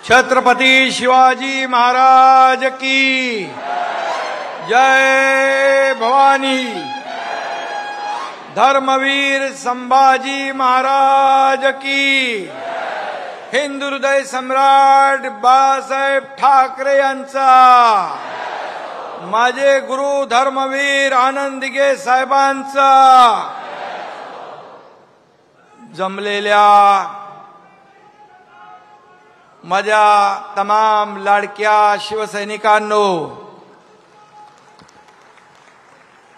छत्रपती शिवाजी महाराज की जय भवानी। धर्मवीर संभाजी महाराज की। हिंदू हृदय सम्राट बाळासाहेब ठाकरे यांचा। माझे गुरु धर्मवीर आनंद दिघे साहेबांचा। जमलेल्या माझ्या तमाम लाडक्या शिवसैनिकांनो,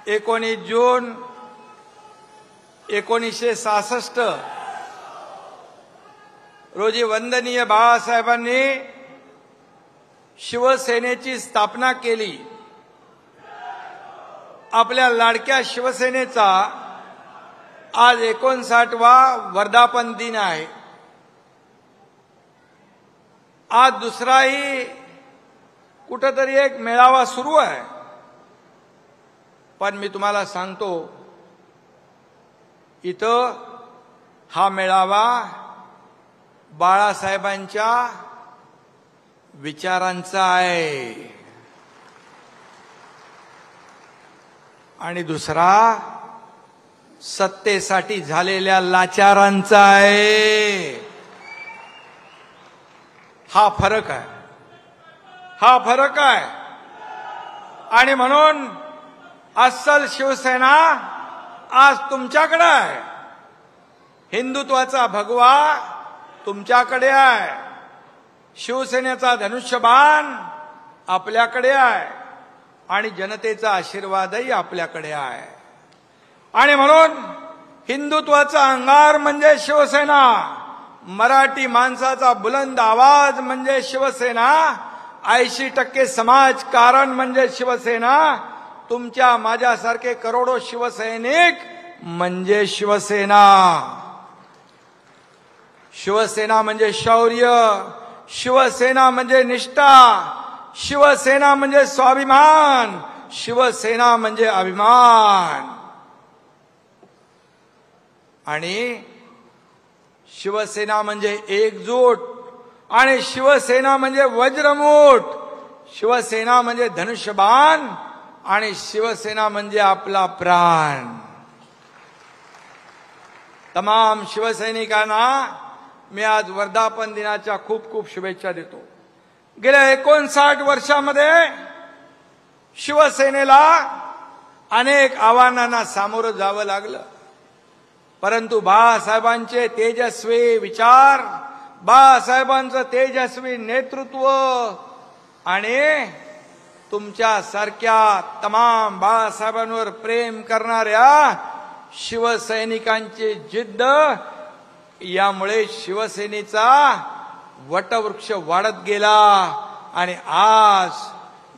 19 जून 1966 रोजी वंदनीय बाळासाहेबांनी शिवसेनेची स्थापना केली। आपल्या लाडक्या शिवसेनेचा आज 59वा वर्धापन दिन आहे। आज दुसराही कुठेतरी एक मेळावा सुरू आहे, पण मी तुम्हाला सांगतो, इथं हा मेळावा बाळासाहेबांच्या विचारांचा आहे आणि दुसरा सत्तेसाठी झालेल्या लाचारांचा आहे। हा फरक आहे, हा फरक आहे। आणि म्हणून अस्सल शिवसेना आज तुमच्याकडे आहे। हिंदुत्वाचा भगवा तुमच्याकडे आहे। शिवसेनेचा धनुष्यबाण आपल्याकडे आहे आणि जनतेचा आशीर्वादही आपल्याकडे आहे। आणि म्हणून हिंदुत्वाचा अंगार म्हणजे शिवसेना, मराठी माणसाचा बुलंद आवाज म्हणजे शिवसेना, 80% समाजकारण म्हणजे शिवसेना, तुमच्या माझ्यासारखे करोडो शिवसैनिक म्हणजे शिवसेना। शिवसेना म्हणजे शौर्य, शिवसेना म्हणजे निष्ठा, शिवसेना म्हणजे स्वाभिमान, शिवसेना म्हणजे अभिमान। आणि शिवसेना म्हणजे एकजूट, आणि शिवसेना म्हणजे वज्रमूठ, शिवसेना म्हणजे धनुष्यबाण, आणि शिवसेना म्हणजे आपला प्राण। तमाम शिवसैनिकांना मी आज वर्धापन दिनाच्या खूप खूप शुभेच्छा देतो। गेल्या 59 वर्षामध्ये शिवसेनेला अनेक आव्हानांना सामोरं जावं लागलं, परंतु बाळासाहेबांचे तेजस्वी विचार, बाळासाहेबांचं तेजस्वी नेतृत्व आणि तुमच्या सारख्या तमाम बाळासाहेबांवर प्रेम करणाऱ्या शिवसैनिकांची जिद्द, यामुळे शिवसेनेचा वटवृक्ष वाढत गेला। आणि आज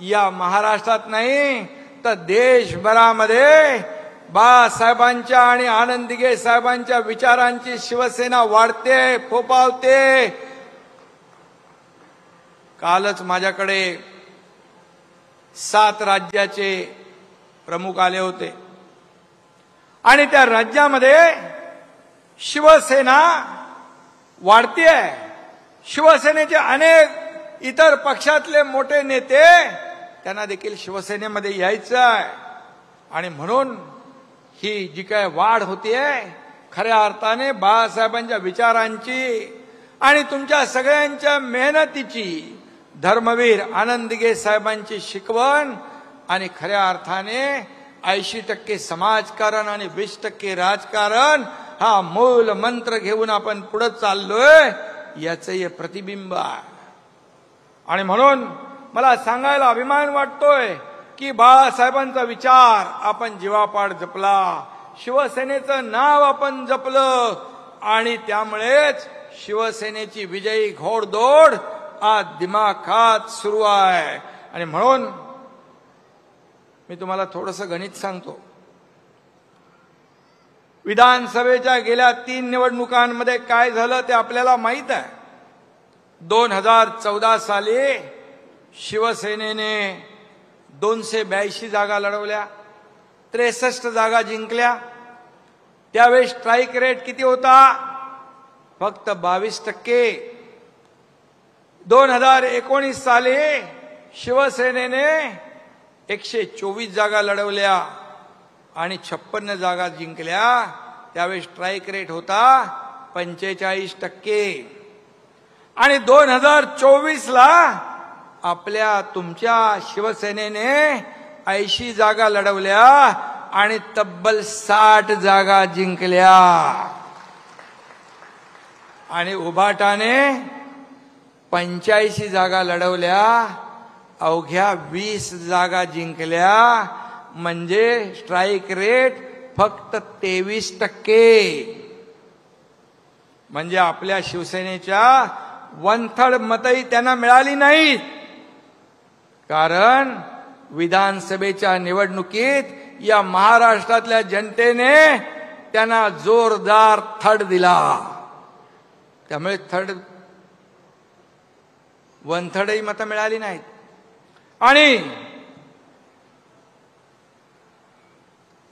या महाराष्ट्रात नाही तर देशभरामध्ये बाळासाहेबांच्या आणि आनंद दिघे साहेबांच्या विचारांची शिवसेना वाढते, फोफावते। कालच माझ्याकडे 7 राज्याचे प्रमुख आले होते आणि त्या राज्यामध्ये शिवसेना वाढतेय। शिवसेनेचे अनेक इतर पक्षातले मोठे नेते, त्यांना देखील शिवसेनेमध्ये यायचं आहे। आणि म्हणून ही जी काय वाढ होतीये, खऱ्या अर्थाने बाळासाहेबांच्या विचारांची आणि तुमच्या सगळ्यांच्या मेहनतीची, धर्मवीर आनंद दिघे साहेबांची शिकवण आणि खऱ्या अर्थाने 80% समाजकारण आणि 20% राजकारण, हा मूल मंत्र घेऊन आपण पुढे चाललोय, याचं हे प्रतिबिंब आहे। आणि म्हणून मला सांगायला अभिमान वाटतोय की बाळासाहेबांचा विचार आपण जीवापाड जपला, शिवसेनेचं नाव आपण जपलं, आणि त्यामुळेच शिवसेनेची विजयी घोडदौड आज दिमाखात सुरू आहे। आणि म्हणून मी तुम्हाला थोडंसं गणित सांगतो। विधानसभेच्या गेल्या 3 निवडणुकांमध्ये काय झालं ते आपल्याला माहित आहे। 2014 साली शिवसेनेने 282 जागा लढवल्या, 63 जागा जिंकल्या। त्यावेळी स्ट्राईक रेट किती होता? फक्त 22%। 2019 साली शिवसेनेने 124 जागा लढवल्या आणि 56 जागा जिंकल्या। त्यावेळी स्ट्राईक रेट होता 45%। आणि 2024 ला आपल्या तुमच्या शिवसेनेने 80 जागा लढवल्या आणि तब्बल 60 जागा जिंकल्या। आणि उभाटाने 85 जागा लढवल्या, अवघ्या 20 जागा जिंकल्या। म्हणजे स्ट्राईक रेट फक्त 23%। म्हणजे आपल्या शिवसेनेच्या 1/3 मतही त्यांना मिळाली नाहीत। कारण विधानसभेच्या निवडणुकीत या महाराष्ट्रातल्या जनतेने त्यांना जोरदार थड दिला। त्यामुळे 1/3 मतं मिळाली नाहीत। आणि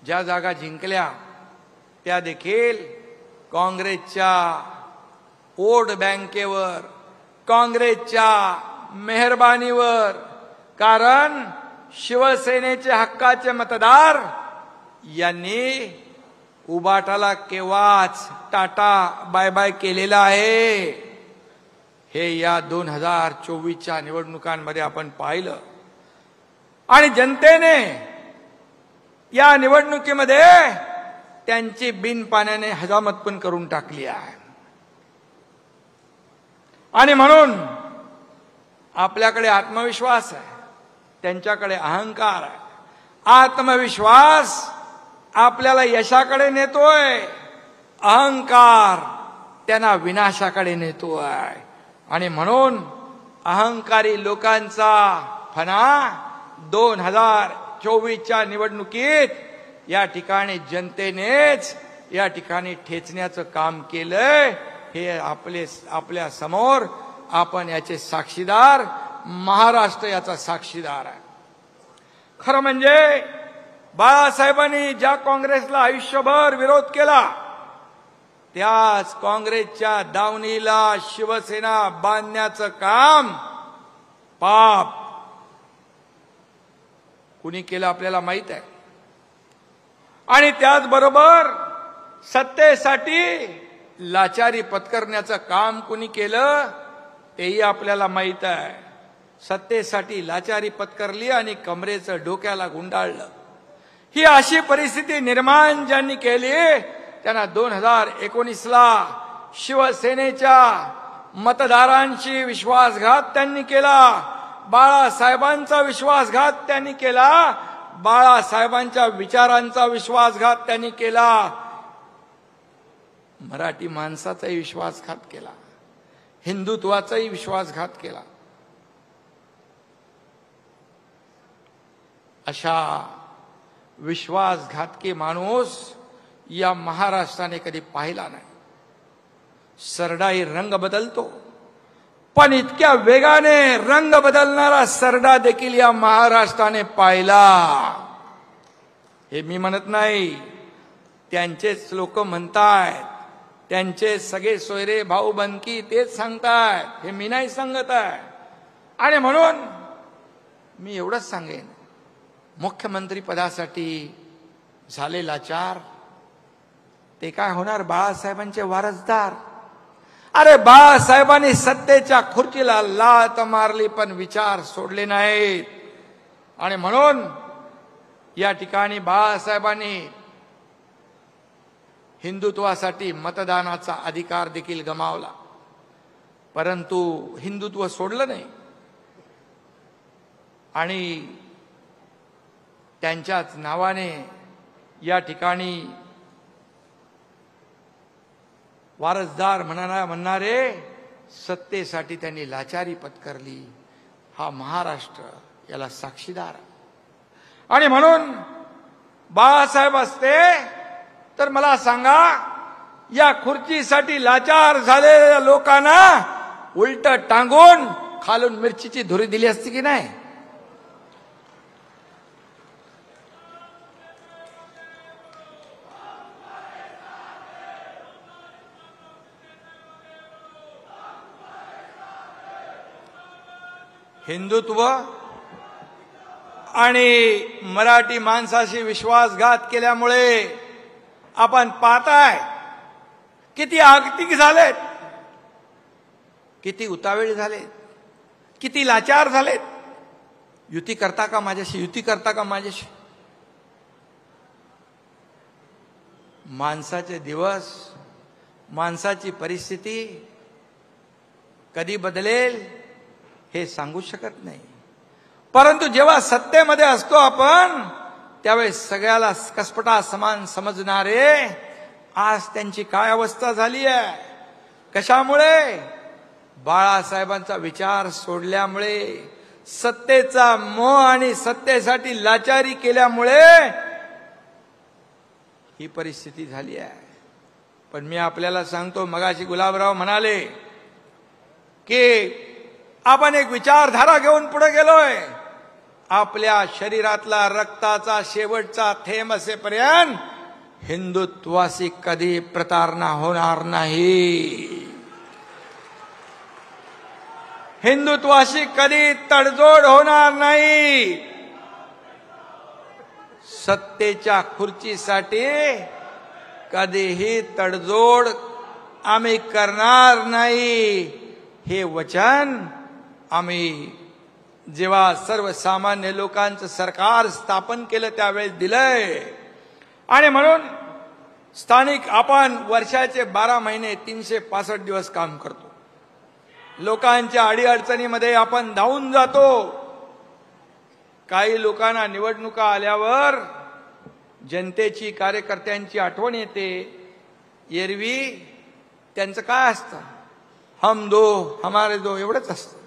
ज्या जागा जिंकल्या त्या देखील काँग्रेसच्या वोट बँकेवर, काँग्रेसच्या मेहरबानीवर। कारण शिवसेनेचे हक्काचे मतदार यांनी उबाटाला केव्हाच टाटा बाय बाय केलेला आहे। हे या 2024च्या निवडणुकांमध्ये आपण पाहिलं। आणि जनतेने या निवडणुकीमध्ये त्यांची बिनपाण्याने हजामत पण करून टाकली आहे। आणि म्हणून आपल्याकडे आत्मविश्वास आहे, त्यांच्याकडे अहंकार आहे। आत्मविश्वास आपल्याला यशाकडे नेतोय, अहंकार त्यांना विनाशाकडे नेतोय। आणि म्हणून अहंकारी लोकांचा फणा 2024च्या निवडणुकीत या ठिकाणी जनतेनेच या ठिकाणी ठेचण्याचं काम केलंय। हे आपल्या समोर आपण याचे साक्षीदार, महाराष्ट्र याचा साक्षीदार आहे। खरं म्हणजे बाळासाहेबांनी ज्या काँग्रेसला आयुष्यभर विरोध केला, त्याच काँग्रेसच्या दावणीला शिवसेना बांधण्याचं काम पाप कुणी केलं आपल्याला माहित आहे। आणि त्याचबरोबर सत्तेसाठी लाचारी पत्करण्याचं काम कुणी केलं तेही आपल्याला माहित आहे। सत्तेसाठी लाचारी पत्करली आणि कमरेचं डोक्याला गुंडाळलं। ही अशी परिस्थिती निर्माण ज्यांनी केली त्यांना 2019 ला शिवसेनेच्या मतदारांशी विश्वासघात त्यांनी केला। बाळासाहेबांचा विश्वासघात त्यांनी केला, बाळासाहेबांच्या विचारांचा विश्वासघात त्यांनी केला, मराठी माणसाचाही विश्वासघात केला, हिंदुत्वाचाही विश्वासघात केला। अशा विश्वासघातकी माणूस या महाराष्ट्राने कधी पाहिला नाही। सरडाही रंग बदलतो, पण इतक्या वेगाने रंग बदलणारा सरडा देखील या महाराष्ट्राने पाहिला। हे मी म्हणत नाही, त्यांचेच लोक म्हणतायत, त्यांचे सगळे सोयरे भाऊ बनकी तेच सांगतायत, हे मी नाही सांगत आहे। आणि म्हणून मी एवढंच सांगेन, मुख्यमंत्री पदासाठी झाले लाचार ते काय होणार? बाळासाहेबांचे वारसदार। अरे बाळासाहेबांनी सत्तेच्या खुर्चीला लाथ मारली पण विचार सोडले नाहीत। आणि म्हणून या ठिकाणी बाळासाहेबांनी हिंदुत्वासाठी मतदानाचा अधिकार देखील गमावला, परंतु हिंदुत्व सोडलं नाही। आणि त्यांच्याच नावाने या ठिकाणी वारसदार म्हणणारे सत्तेसाठी त्यांनी लाचारी पत्करली। हा महाराष्ट्र याला साक्षीदार आहे। आणि म्हणून बाळासाहेब असते तर मला सांगा, या खुर्चीसाठी लाचार झालेल्या लोकांना उलट टांगून खालून मिरचीची धुरी दिली असती की नाही? हिंदुत्व आणि मराठी माणसाशी विश्वासघात केल्यामुळे आपण पाहताय किती आगतिक झालेत, किती उतावेळ झालेत, किती लाचार झालेत. युती करता का माझ्याशी, युती करता का माझ्याशी. माणसाचे दिवस, माणसाची परिस्थिती कधी बदलेल हे सांगू शकत नाही. परंतु जेव्हा सत्तेमध्ये असतो आपण त्यावेळेस सगळ्याला कसपटा समान समजणारे आज त्यांची काय अवस्था झाली आहे. कशामुळे? बाळासाहेबांचा विचार सोडल्यामुळे, सत्तेचा मोह आणि सत्तेसाठी लाचारी केल्यामुळे ही परिस्थिती झाली आहे. पण मी आपल्याला सांगतो, मगाशी गुलाबराव म्हणाले की आपण एक विचारधारा घेऊन पुढे गेलोय. आपल्या शरीरातला रक्ताचा शेवटचा थेंब असेपर्यंत हिंदुत्वाशी कधी प्रतारणा होणार नाही. हिंदुत्वाशी कधी तडजोड होणार नाही. सत्तेच्या खुर्चीसाठी कधीही तडजोड आम्ही करणार नाही. हे वचन आम्ही जेव्हा सर्वसामान्य लोकांचं सरकार स्थापन केलं त्यावेळेस दिलंय. आणि म्हणून स्थानिक आपण वर्षाचे 12 महिने 365 दिवस काम करतो. लोकांच्या अडीअडचणीमध्ये आपण धावून जातो. काही लोकांना निवडणुका आल्यावर जनतेची, कार्यकर्त्यांची आठवण येते. एरवी त्यांचं काय असतं, हम दो हमारे दो एवढंच असतं.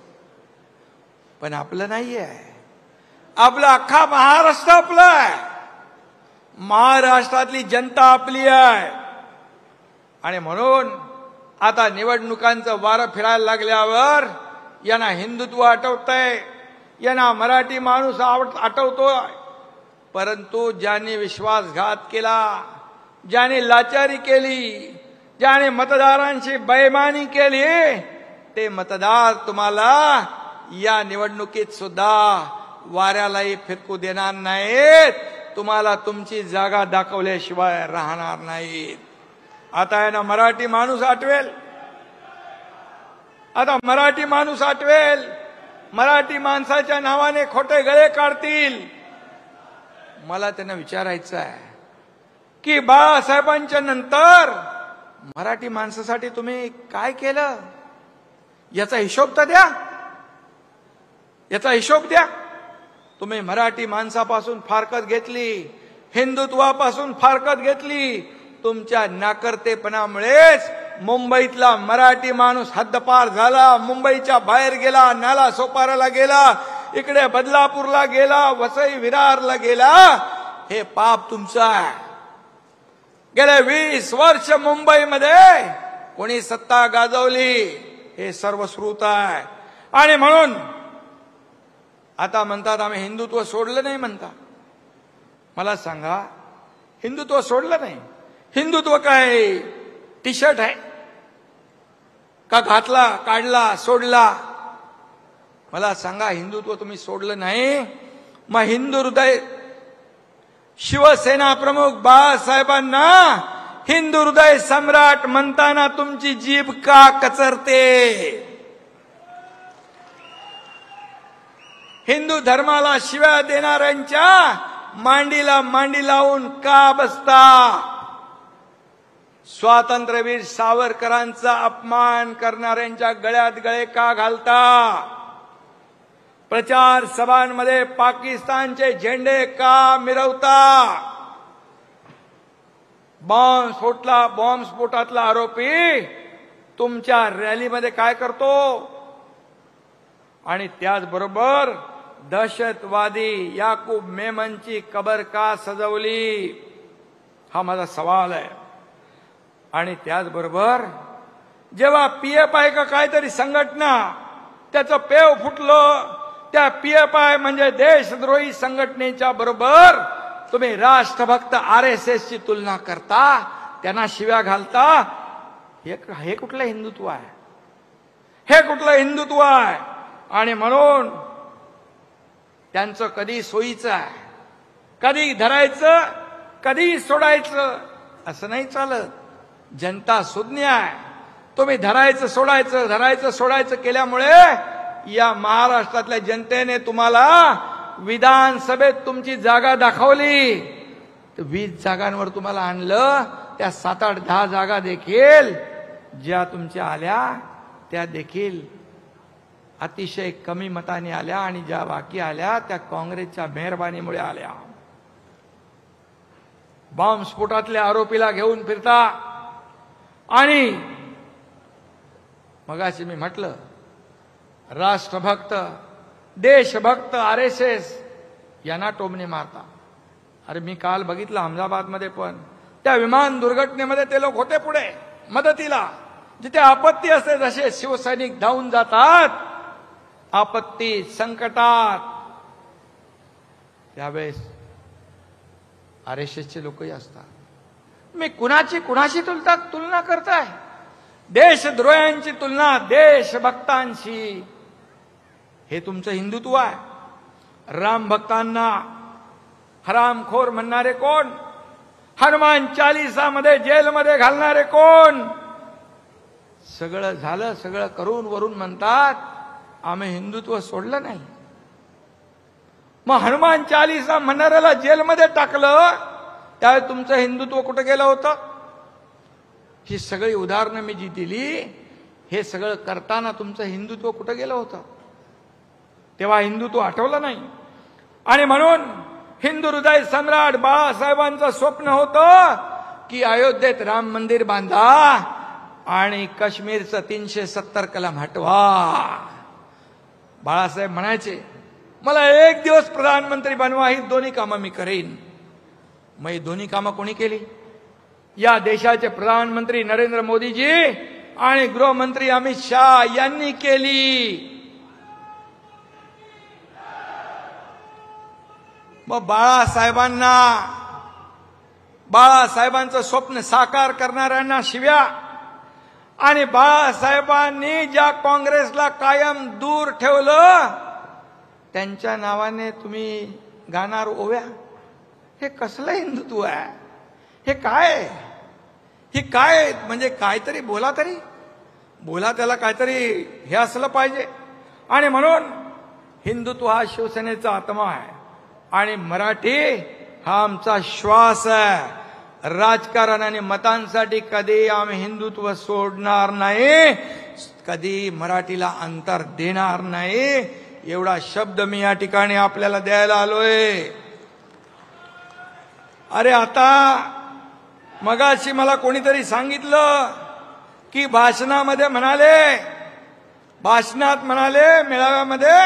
पण आपलं नाही आहे. आपलं अख्खा महाराष्ट्र आपलं आहे. महाराष्ट्रातली जनता आपली आहे. आणि म्हणून आता निवडणुकांचं वारं फिरायला लागल्यावर यांना हिंदुत्व आठवतंय, यांना मराठी माणूस आठवतोय. परंतु ज्याने विश्वासघात केला, ज्याने लाचारी केली, ज्याने मतदारांची बेईमानी केली, ते मतदार तुम्हाला या निवडणुकीत सुद्धा वाऱ्यालाही फिरकू देणार नाहीत. तुम्हाला तुमची जागा दाखवल्याशिवाय राहणार नाहीत. आता आहे ना मराठी माणूस आठवेल. आता मराठी माणूस आठवेल. मराठी माणसाच्या नावाने खोटे गळे काढतील. मला त्यांना विचारायचं आहे की बाळासाहेबांच्या नंतर मराठी माणसासाठी तुम्ही काय केलं, याचा हिशोब तर द्या. याचा हिशोब द्या. तुम्ही मराठी माणसापासून फारकत घेतली, हिंदुत्वापासून फारकत घेतली. तुमच्या नाकर्तेपणामुळेच मुंबईतला मराठी माणूस हद्दपार झाला. मुंबईच्या बाहेर गेला, नाला सोपाराला गेला, इकडे बदलापूरला गेला, वसई विरारला गेला. हे पाप तुमचं आहे. गेले 20 वर्ष मुंबईमध्ये कोणी सत्ता गाजवली हे सर्वश्रुत आहे. आणि म्हणून आता म्हणतात आम्ही हिंदुत्व सोडलं नाही म्हणता. मला सांगा, हिंदुत्व सोडलं नाही. हिंदुत्व काय टी शर्ट आहे का? घातला, काढला, सोडला. मला सांगा, हिंदुत्व तुम्ही सोडलं नाही. मग हिंदू हृदय शिवसेना प्रमुख बाळासाहेबांना हिंदू हृदय सम्राट म्हणताना तुमची जीभ का कचरते? हिंदू धर्माला शिव्या देणाऱ्यांच्या मांडीला मांडी लावून का बसता? स्वातंत्र्यवीर सावरकरांचा अपमान करणाऱ्यांच्या गळ्यात गळे का घालता? प्रचार सभांमध्ये पाकिस्तानचे झेंडे का मिरवता? बॉम्बस्फोटातला आरोपी तुमच्या रॅलीमध्ये काय करतो? आणि त्याचबरोबर दहशतवादी याकूब मेमनची कबर का सजवली? हा माझा सवाल आहे. आणि त्याचबरोबर जेव्हा पीएफआय का काहीतरी संघटना त्याचं पेव फुटलं, त्या पीएफआय म्हणजे देशद्रोही संघटनेच्या बरोबर तुम्ही राष्ट्रभक्त आरएसएस ची तुलना करता, त्यांना शिव्या घालता. हे कुठलं हिंदुत्व आहे? हे कुठलं हिंदुत्व आहे? आणि म्हणून त्यांचं कधी सोयीचं आहे, कधी धरायचं कधी सोडायचं असं नाही चालत. जनता सुज्ञ आहे. तुम्ही धरायचं सोडायचं केल्यामुळे या महाराष्ट्रातल्या जनतेने तुम्हाला विधानसभेत तुमची जागा दाखवली. 20 जागांवर तुम्हाला आणलं. त्या 7, 8, 10 जागा देखील ज्या तुमच्या आल्या त्या देखील अतिशय कमी मताने आल्या आणि ज्या बाकी आल्या त्या काँग्रेसच्या मेहरबानीमुळे आल्या. बॉम्बस्फोटातल्या आरोपीला घेऊन फिरता आणि मगाशी मी म्हटलं राष्ट्रभक्त देशभक्त RSS यांना टोमणे मारता. अरे मी काल बघितलं अहमदाबादमध्ये पण त्या विमान दुर्घटनेमध्ये ते लोक होते पुढे मदतीला. जिथे आपत्ती असते जसे शिवसैनिक धावून जातात आपत्ती संकटात, त्यावेळेस RSSचे लोकही असतात. मी कुणाशी तुलना करताय? देशद्रोह्यांची तुलना देशभक्तांशी. हे तुमचं हिंदुत्व आहे. राम भक्तांना हरामखोर म्हणणारे कोण? हनुमान चालीसामध्ये जेलमध्ये घालणारे कोण? सगळं झालं, सगळं करून वरून म्हणतात आम्ही हिंदुत्व सोडलं नाही. मग हनुमान चालीसा म्हणणाऱ्याला जेलमध्ये टाकलं त्यावेळी तुमचं हिंदुत्व कुठं गेलं होतं? ही सगळी उदाहरणं मी जी दिली हे सगळं करताना तुमचं हिंदुत्व कुठं गेलं होतं? तेव्हा हिंदुत्व आठवलं नाही. आणि म्हणून हिंदू हृदय सम्राट बाळासाहेबांचं स्वप्न होतं की अयोध्येत राम मंदिर बांधा आणि काश्मीरचं 370 कलम हटवा. बाळासाहेब म्हणायचे मला एक दिवस प्रधानमंत्री बनवा, ही दोन्ही कामं मी करेन. मग ही दोन्ही कामं कोणी केली? या देशाचे प्रधानमंत्री नरेंद्र मोदीजी आणि गृहमंत्री अमित शहा यांनी केली. मग बाळासाहेबांचं स्वप्न साकार करणाऱ्यांना शिव्या आणि बाळासाहेबांनी ज्या काँग्रेसला कायम दूर ठेवलं त्यांच्या नावाने तुम्ही गाणार ओव्या. हे कसलं हिंदुत्व आहे? हे काय म्हणजे काहीतरी बोला त्याला काहीतरी हे असलं पाहिजे. आणि म्हणून हिंदुत्व हा शिवसेनेचा आत्मा आहे आणि मराठी हा आमचा श्वास आहे. राजकारण आणि मतांसाठी कधी आम्ही हिंदुत्व सोडणार नाही, कधी मराठीला अंतर देणार नाही. एवढा शब्द मी या ठिकाणी आपल्याला द्यायला आलोय. अरे आता मगाशी मला कोणीतरी सांगितलं की भाषणात म्हणाले मेळाव्यामध्ये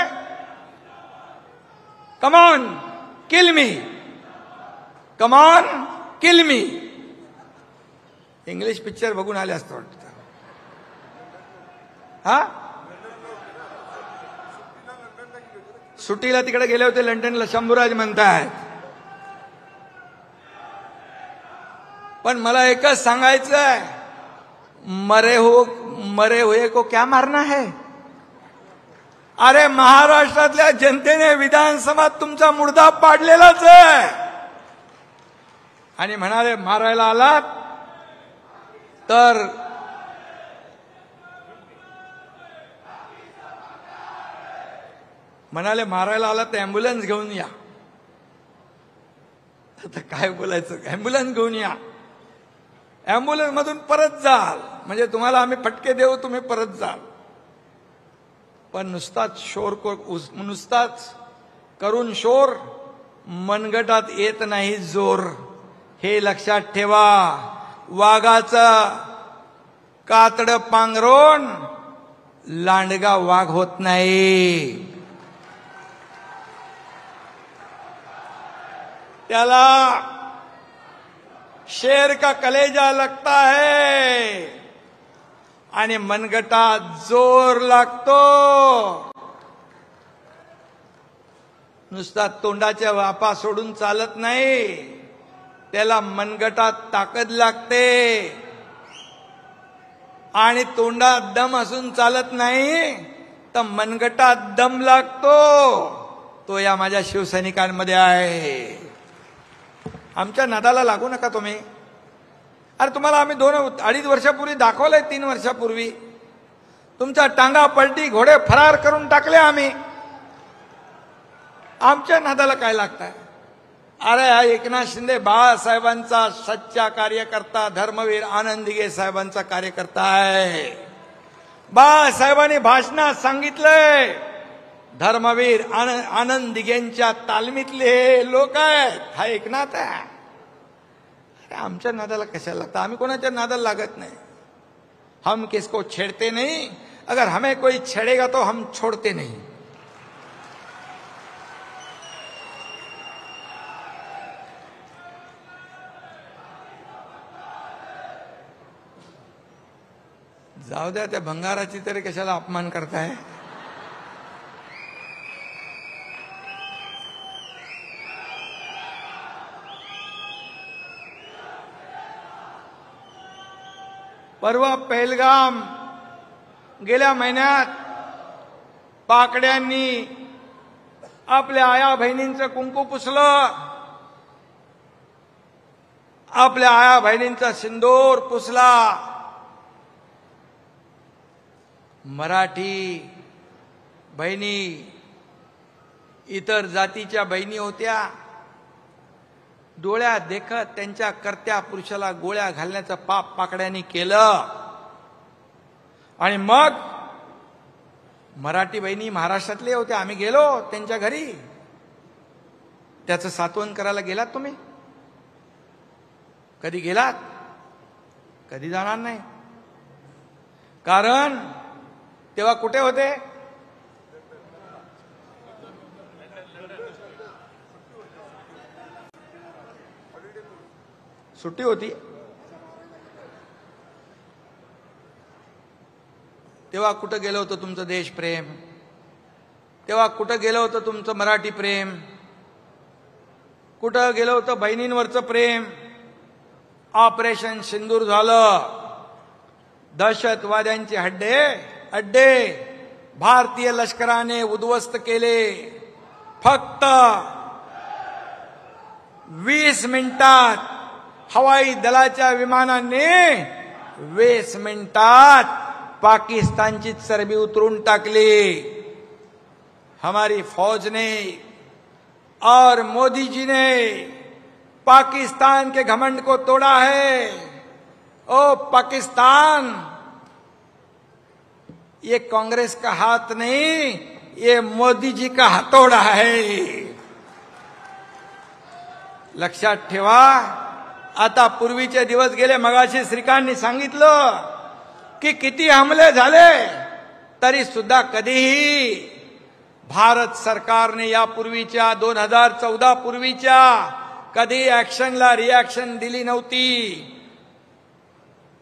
come on kill me. English picture बघून आले असतं वाटतं. हा सुट्टीला तिकडे गेले होते लंडनला, शंभूराज म्हणतायत. पण मला एकच सांगायचंय, मरे हुए को क्या मारना है? अरे महाराष्ट्रातल्या जनतेने विधानसभेत तुमचा मुर्दा पाडलेलाच आहे. आणि म्हणाले मारायला आलात तर अँब्युलन्स घेऊन या. आता काय बोलायचं? अँब्युलन्स घेऊन या, अँब्युलन्स मधून परत जाल म्हणजे तुम्हाला आम्ही फटके देऊ, तुम्ही परत जाल. पण नुसताच करून शोर मनगटात येत नाही जोर. हे लक्षात ठेवा. वाघाचं कातड पांघरून लांडगा वाघ होत नाही. त्याला शेर का कलेजा लगता है आणि मनगटात जोर लागतो. नुसता तोंडाच्या वापा सोडून चालत नाही, त्याला मनगटात ताकद लागते. आणि तोंडात दम असून चालत नाही तर मनगटात दम लागतो. तो या माझ्या शिवसैनिकांमध्ये आहे. आमच्या नादाला लागू नका तुम्ही. अरे तुम्हाला आम्ही 2-2.5 वर्षापूर्वी दाखवलंय, 3 वर्षापूर्वी तुमच्या टांगा पलटी, घोडे फरार करून टाकले आम्ही. आमच्या नादाला काय लागताय? अरे हा एकनाथ शिंदे बाळासाहेबांचा सच्चा कार्यकर्ता, धर्मवीर आनंद दिघे साहेबांचा कार्यकर्ता आहे. बाळासाहेबांनी भाषणात सांगितलंय, धर्मवीर आनंद दिघेंच्या तालमीतले लोक आहेत. हा एकनाथ आहे. अरे आमच्या नादाला कशाला लागतं? आम्ही कोणाच्या नादाला लागत नाही. हम किसको छेड़ते नहीं, अगर हमें कोई छेड़ेगा तो हम छोड़ते नहीं. जाऊ द्या, त्या भंगाराची तरी कशाला अपमान करताय? परवा पहलगाम, गेल्या महिन्यात पाकड्यांनी आपल्या आया बहिणींचं कुंकू पुसलं, आपल्या आया बहिणींचा सिंदूर पुसला. मराठी बहिणी, इतर जातीच्या बहिणी होत्या, डोळ्यात देखत त्यांच्या कर्त्या पुरुषाला गोळ्या घालण्याचं पाप पाकड्यांनी केलं. आणि मग मराठी बहिणी महाराष्ट्रातले होते, आम्ही गेलो त्यांच्या घरी. त्याचं सांत्वन करायला गेलात तुम्ही? कधी गेलात? कधी जाणार नाही. कारण तेव्हा कुठे होते? सुट्टी होती. तेव्हा कुठं गेलं होतं तुमचं देशप्रेम? तेव्हा कुठं गेलं होतं तुमचं मराठी प्रेम? कुठं गेलं होतं बहिणींवरचं प्रेम? ऑपरेशन सिंदूर झालं, दहशतवाद्यांचे अड्डे भारतीय लष्कराने उद्ध्वस्त केले. फक्त 20 मिनिटात हवाई दलाच्या विमानाने 20 मिनिटात पाकिस्तानची चरबी उतरून टाकली. हमारी फौज ने और मोदी जी ने पाकिस्तान के घमंड को तोड़ा है. ओ पाकिस्तान, ये कांग्रेस का हाथ नहीं, ये मोदी जी का हातोड़ा है. लक्षात ठेवा. आता पूर्वीचे दिवस गेले. मगाशी श्रीकांतनी सांगितलं की किती हमले झाले तरी सुद्धा कधीही भारत सरकारने यापूर्वीच्या 2014 पूर्वीच्या कधी ऍक्शनला रिॲक्शन दिली नव्हती.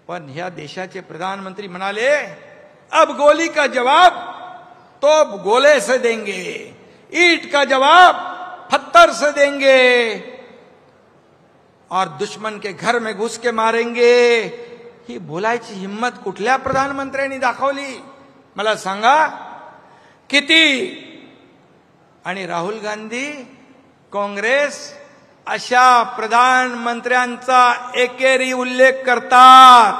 पण ह्या देशाचे प्रधानमंत्री म्हणाले, अब गोली का जवाब तो गोले से देंगे, ईंट का जवाब पत्थर से देंगे और दुश्मन के घर में घुस के मारेंगे. ही बोलायची हिम्मत कुठल्या प्रधानमंत्र्यांनी दाखवली मला सांगा? किती? आणि राहुल गांधी, काँग्रेस अशा प्रधानमंत्र्यांचा एकेरी उल्लेख करतात,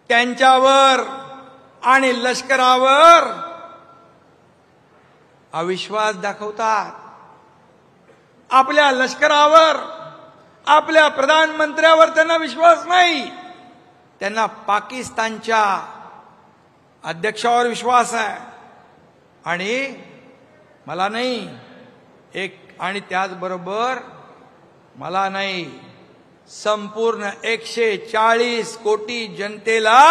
त्यांच्यावर आणि लष्करावर अविश्वास दाखवतात. आपल्या लष्करावर, आपल्या प्रधानमंत्र्यावर त्यांना विश्वास नाही. त्यांना पाकिस्तानच्या अध्यक्षावर विश्वास आहे. आणि मला नाही एक, आणि त्याचबरोबर मला नाही, संपूर्ण 140 कोटी जनतेला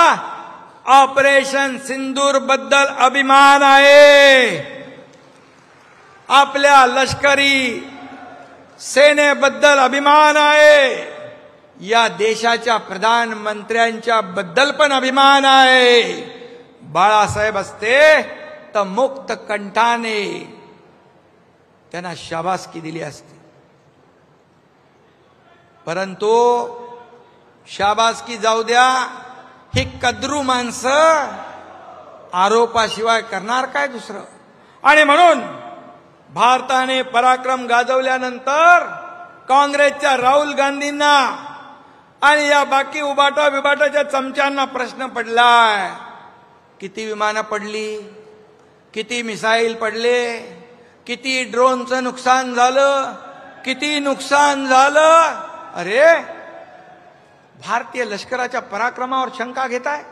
ऑपरेशन सिंदूर बद्दल अभिमान आहे. आपल्या लष्करी सेनेबद्दल अभिमान आहे. या देशाच्या प्रधानमंत्र्यांच्या बद्दल पण अभिमान आहे. बाळासाहेब असते तर मुक्त कंठाने त्यांना शाबासकी दिली असती. परंतु शाबासकी जाऊ द्या, ही कद्रू माणसं आरोपाशिवाय करणार काय दुसरं? आणि म्हणून भारताने पराक्रम गाजवल्यानंतर काँग्रेसच्या राहुल गांधींना आणि या बाकी उबाटा विबाटाच्या चमच्यांना प्रश्न पडलाय, किती विमानं पडली, किती मिसाईल पडले, किती ड्रोनचं नुकसान झालं, किती नुकसान झालं. अरे भारतीय लष्कराच्या पराक्रमावर शंका घेताय.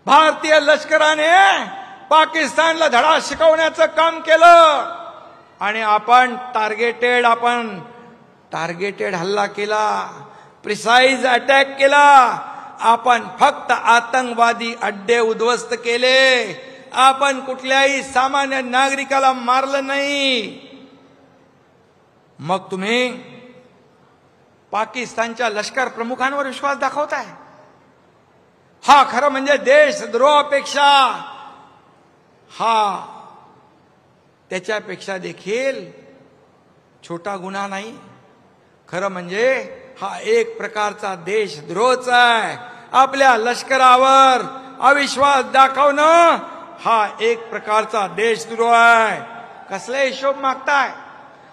भारतीय लष्कराने पाकिस्तानला धडा शिकवण्याचं काम केलं आणि आपण टार्गेटेड हल्ला केला, प्रिसाइज अटॅक केला. आपण फक्त आतंकवादी अड्डे उद्ध्वस्त केले, आपण कुठल्याही सामान्य नागरिकाला मारलं नाही. मग तुम्ही पाकिस्तानच्या लष्कर प्रमुखांवर विश्वास दाखवताय. हा खरं म्हणजे देशद्रोहापेक्षा हा त्याच्यापेक्षा देखील छोटा गुन्हा नाही. खरं म्हणजे हा एक प्रकारचा देशद्रोहच आहे. आपल्या लष्करावर अविश्वास दाखवणं हा एक प्रकारचा देशद्रोह आहे. कसले हिशोब मागताय?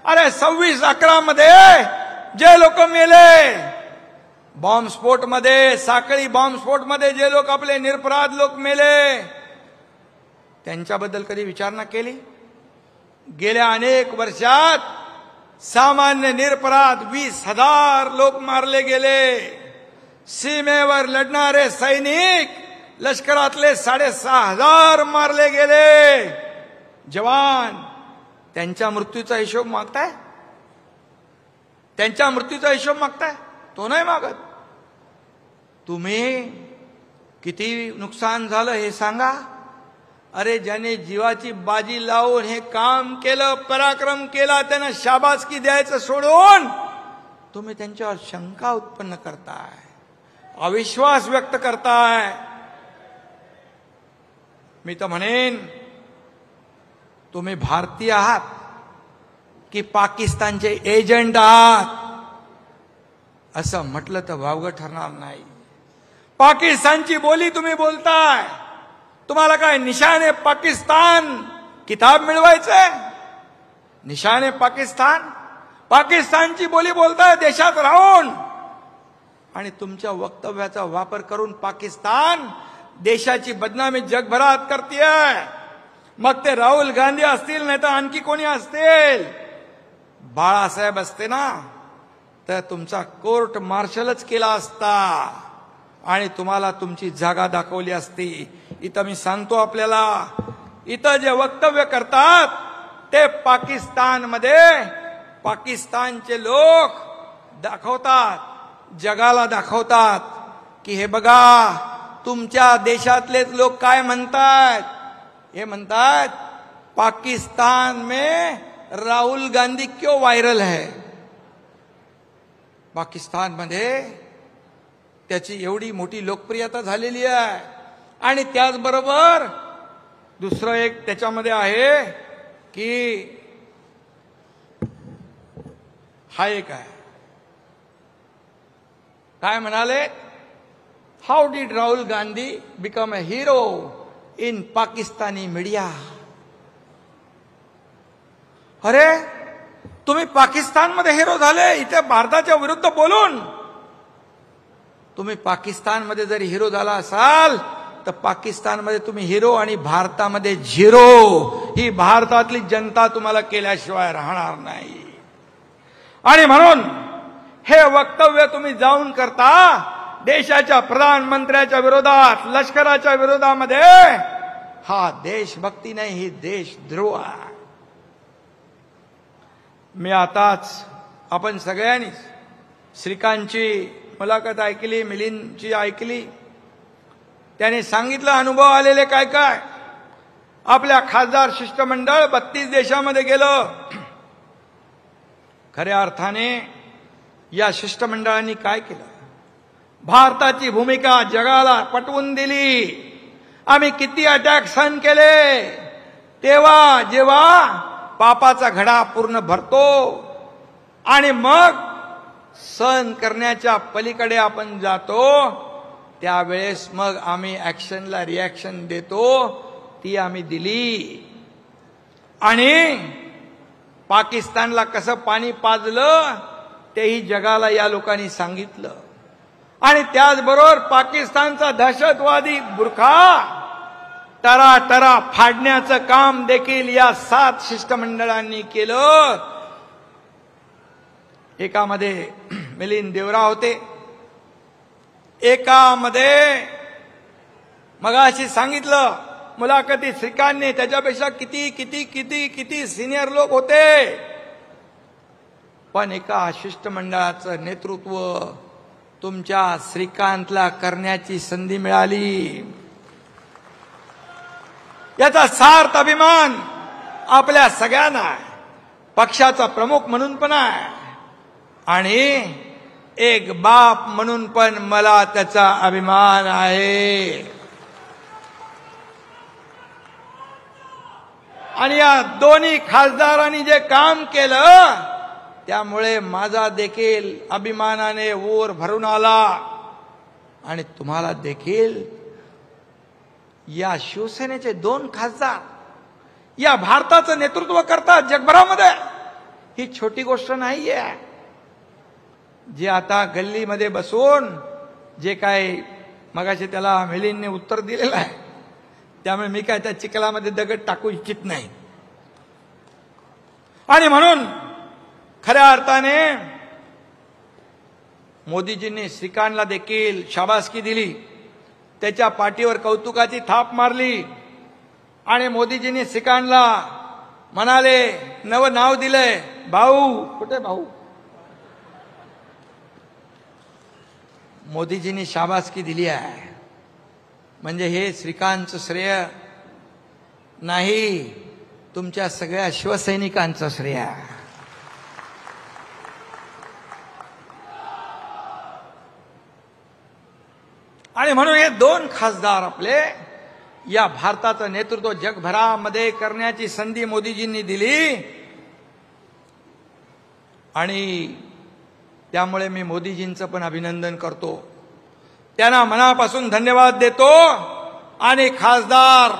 अरे 26/11 मध्ये जे लोक मेले बॉम्बस्फोटमध्ये, साखळी बॉम्बस्फोटमध्ये जे लोक आपले निरपराध लोक मेले, त्यांच्याबद्दल कधी विचारणा केली? गेल्या अनेक वर्षात सामान्य निरपराध 20,000 लोक मारले गेले. सीमेवर लढणारे सैनिक लष्करातले 6,500 मारले गेले. जवान त्यांच्या मृत्यूचा हिशोब मागताय? त्यांच्या मृत्यूचा हिशोब मागताय? तो नाही मागत. तुम्ही किती नुकसान झालं हे सांगा. अरे ज्याने जीवाची बाजी लावून हे काम केलं, पराक्रम केला, त्यांना शाबासकी द्यायचं सोडून तुम्ही त्यांच्यावर शंका उत्पन्न करताय, अविश्वास व्यक्त करताय. मी तर म्हणेन तुम्ही भारतीय आहात की पाकिस्तानचे एजंट आहात असं म्हटलं तर वावगं ठरणार नाही. पाकिस्तानची बोली तुम्ही बोलताय. तुम्हाला काय निशाने पाकिस्तान किताब मिळवायचंय? निशाने पाकिस्तान, पाकिस्तानची बोली बोलताय देशात राहून, आणि तुमच्या वक्तव्याचा वापर करून पाकिस्तान देशाची बदनामी जगभरात करतेय. मग ते राहुल गांधी असतील नाही तर आणखी कोणी असतील. बाळासाहेब असते ना तर तुमचा कोर्ट मार्शलच केला असता आणि तुम्हाला तुमची जागा दाखवली असती. इथं मी सांगतो आपल्याला, इथं जे वक्तव्य करतात ते पाकिस्तानमध्ये पाकिस्तानचे लोक दाखवतात, जगाला दाखवतात की हे बघा तुमच्या देशातलेच लोक काय म्हणतात. हे म्हणतात पाकिस्तान में राहुल गांधी क्यों वायरल है. पाकिस्तानमध्ये त्याची एवढी मोठी लोकप्रियता झालेली आहे. आणि त्याचबरोबर दुसरं एक त्याच्यामध्ये आहे की हा एक आहे, काय म्हणाले, how did Rahul Gandhi become a hero in Pakistani media. अरे तुम्ही पाकिस्तानमध्ये हिरो झाले, इथे भारताच्या विरुद्ध बोलून. तुम्ही पाकिस्तानमध्ये जरी हिरो झाला असाल तर पाकिस्तानमध्ये तुम्ही हिरो आणि भारतामध्ये झिरो. ही भारतातली जनता तुम्हाला केल्याशिवाय राहणार नाही. आणि म्हणून हे वक्तव्य तुम्ही जाऊन करता देशाच्या प्रधानमंत्र्याच्या विरोधात, लष्कराच्या विरोधामध्ये. हा देशभक्ती नाही, ही देशद्रोह आहे. मी आताच आपण सगळ्यांनी श्रीकांतची मुलाखत ऐकली, मिलिंदची ऐकली. त्याने सांगितलं अनुभव आलेले काय काय. आपल्या खासदार शिष्टमंडळ 32 देशामध्ये गेलं. खऱ्या अर्थाने या शिष्टमंडळांनी काय केलं, भारताची भूमिका जगाला पटवून दिली. आम्ही किती अटॅक सहन केले. तेव्हा जेव्हा पापाचा घडा पूर्ण भरतो आणि मग सहन करण्याच्या पलीकडे आपण जातो, त्यावेळेस मग आम्ही ऍक्शनला रिॲक्शन देतो. ती आम्ही दिली. आणि पाकिस्तानला कसं पाणी पाजलं तेही जगाला या लोकांनी सांगितलं. आणि त्याचबरोबर पाकिस्तानचा दहशतवादी बुरखा टरा फाडण्याचं काम देखील या 7 शिष्टमंडळांनी केलं. एकामध्ये मिलिंद देवरा होते, एकामध्ये मगाशी सांगितलं मुलाखती श्रीकांतने त्याच्यापेक्षा किती किती किती किती सिनियर लोक होते. पण एका शिष्टमंडळाचं नेतृत्व तुमच्या श्रीकांतला करण्याची संधी मिळाली. याचा सार्थ अभिमान आपल्या सगळ्यांना पक्षाचा प्रमुख म्हणून पण आहे आणि एक बाप म्हणून पण मला त्याचा अभिमान आहे. आणि या दोन्ही खासदारांनी जे काम केलं त्यामुळे माझा देखील अभिमानाने ओर भरून आला. आणि तुम्हाला देखील या शिवसेनेचे 2 खासदार या भारताचं नेतृत्व करतात जगभरामध्ये. ही छोटी गोष्ट नाहीये. जे आता गल्लीमध्ये बसून जे काय मगाशी त्याला मिलिंदने उत्तर दिलेलं आहे त्यामुळे मी काय त्या चिखलामध्ये दगड टाकू इच्छित नाही. आणि म्हणून खऱ्या अर्थाने मोदीजींनी श्रीकांतला देखील शाबासकी दिली, त्याच्या पाठीवर कौतुकाची थाप मारली. आणि मोदीजींनी श्रीकांतला म्हणाले, नवं नाव दिलंय भाऊ. कुठे भाऊ? मोदीजींनी शाबासकी दिली आहे. म्हणजे हे श्रीकांतचं श्रेय नाही, तुमच्या सगळ्या शिवसैनिकांचं श्रेय आहे. आणि म्हणून हे 2 खासदार आपले या भारताचं नेतृत्व जगभरामध्ये करण्याची संधी मोदीजींनी दिली. आणि त्यामुळे मी मोदीजींचं पण अभिनंदन करतो, त्यांना मनापासून धन्यवाद देतो. आणि खासदार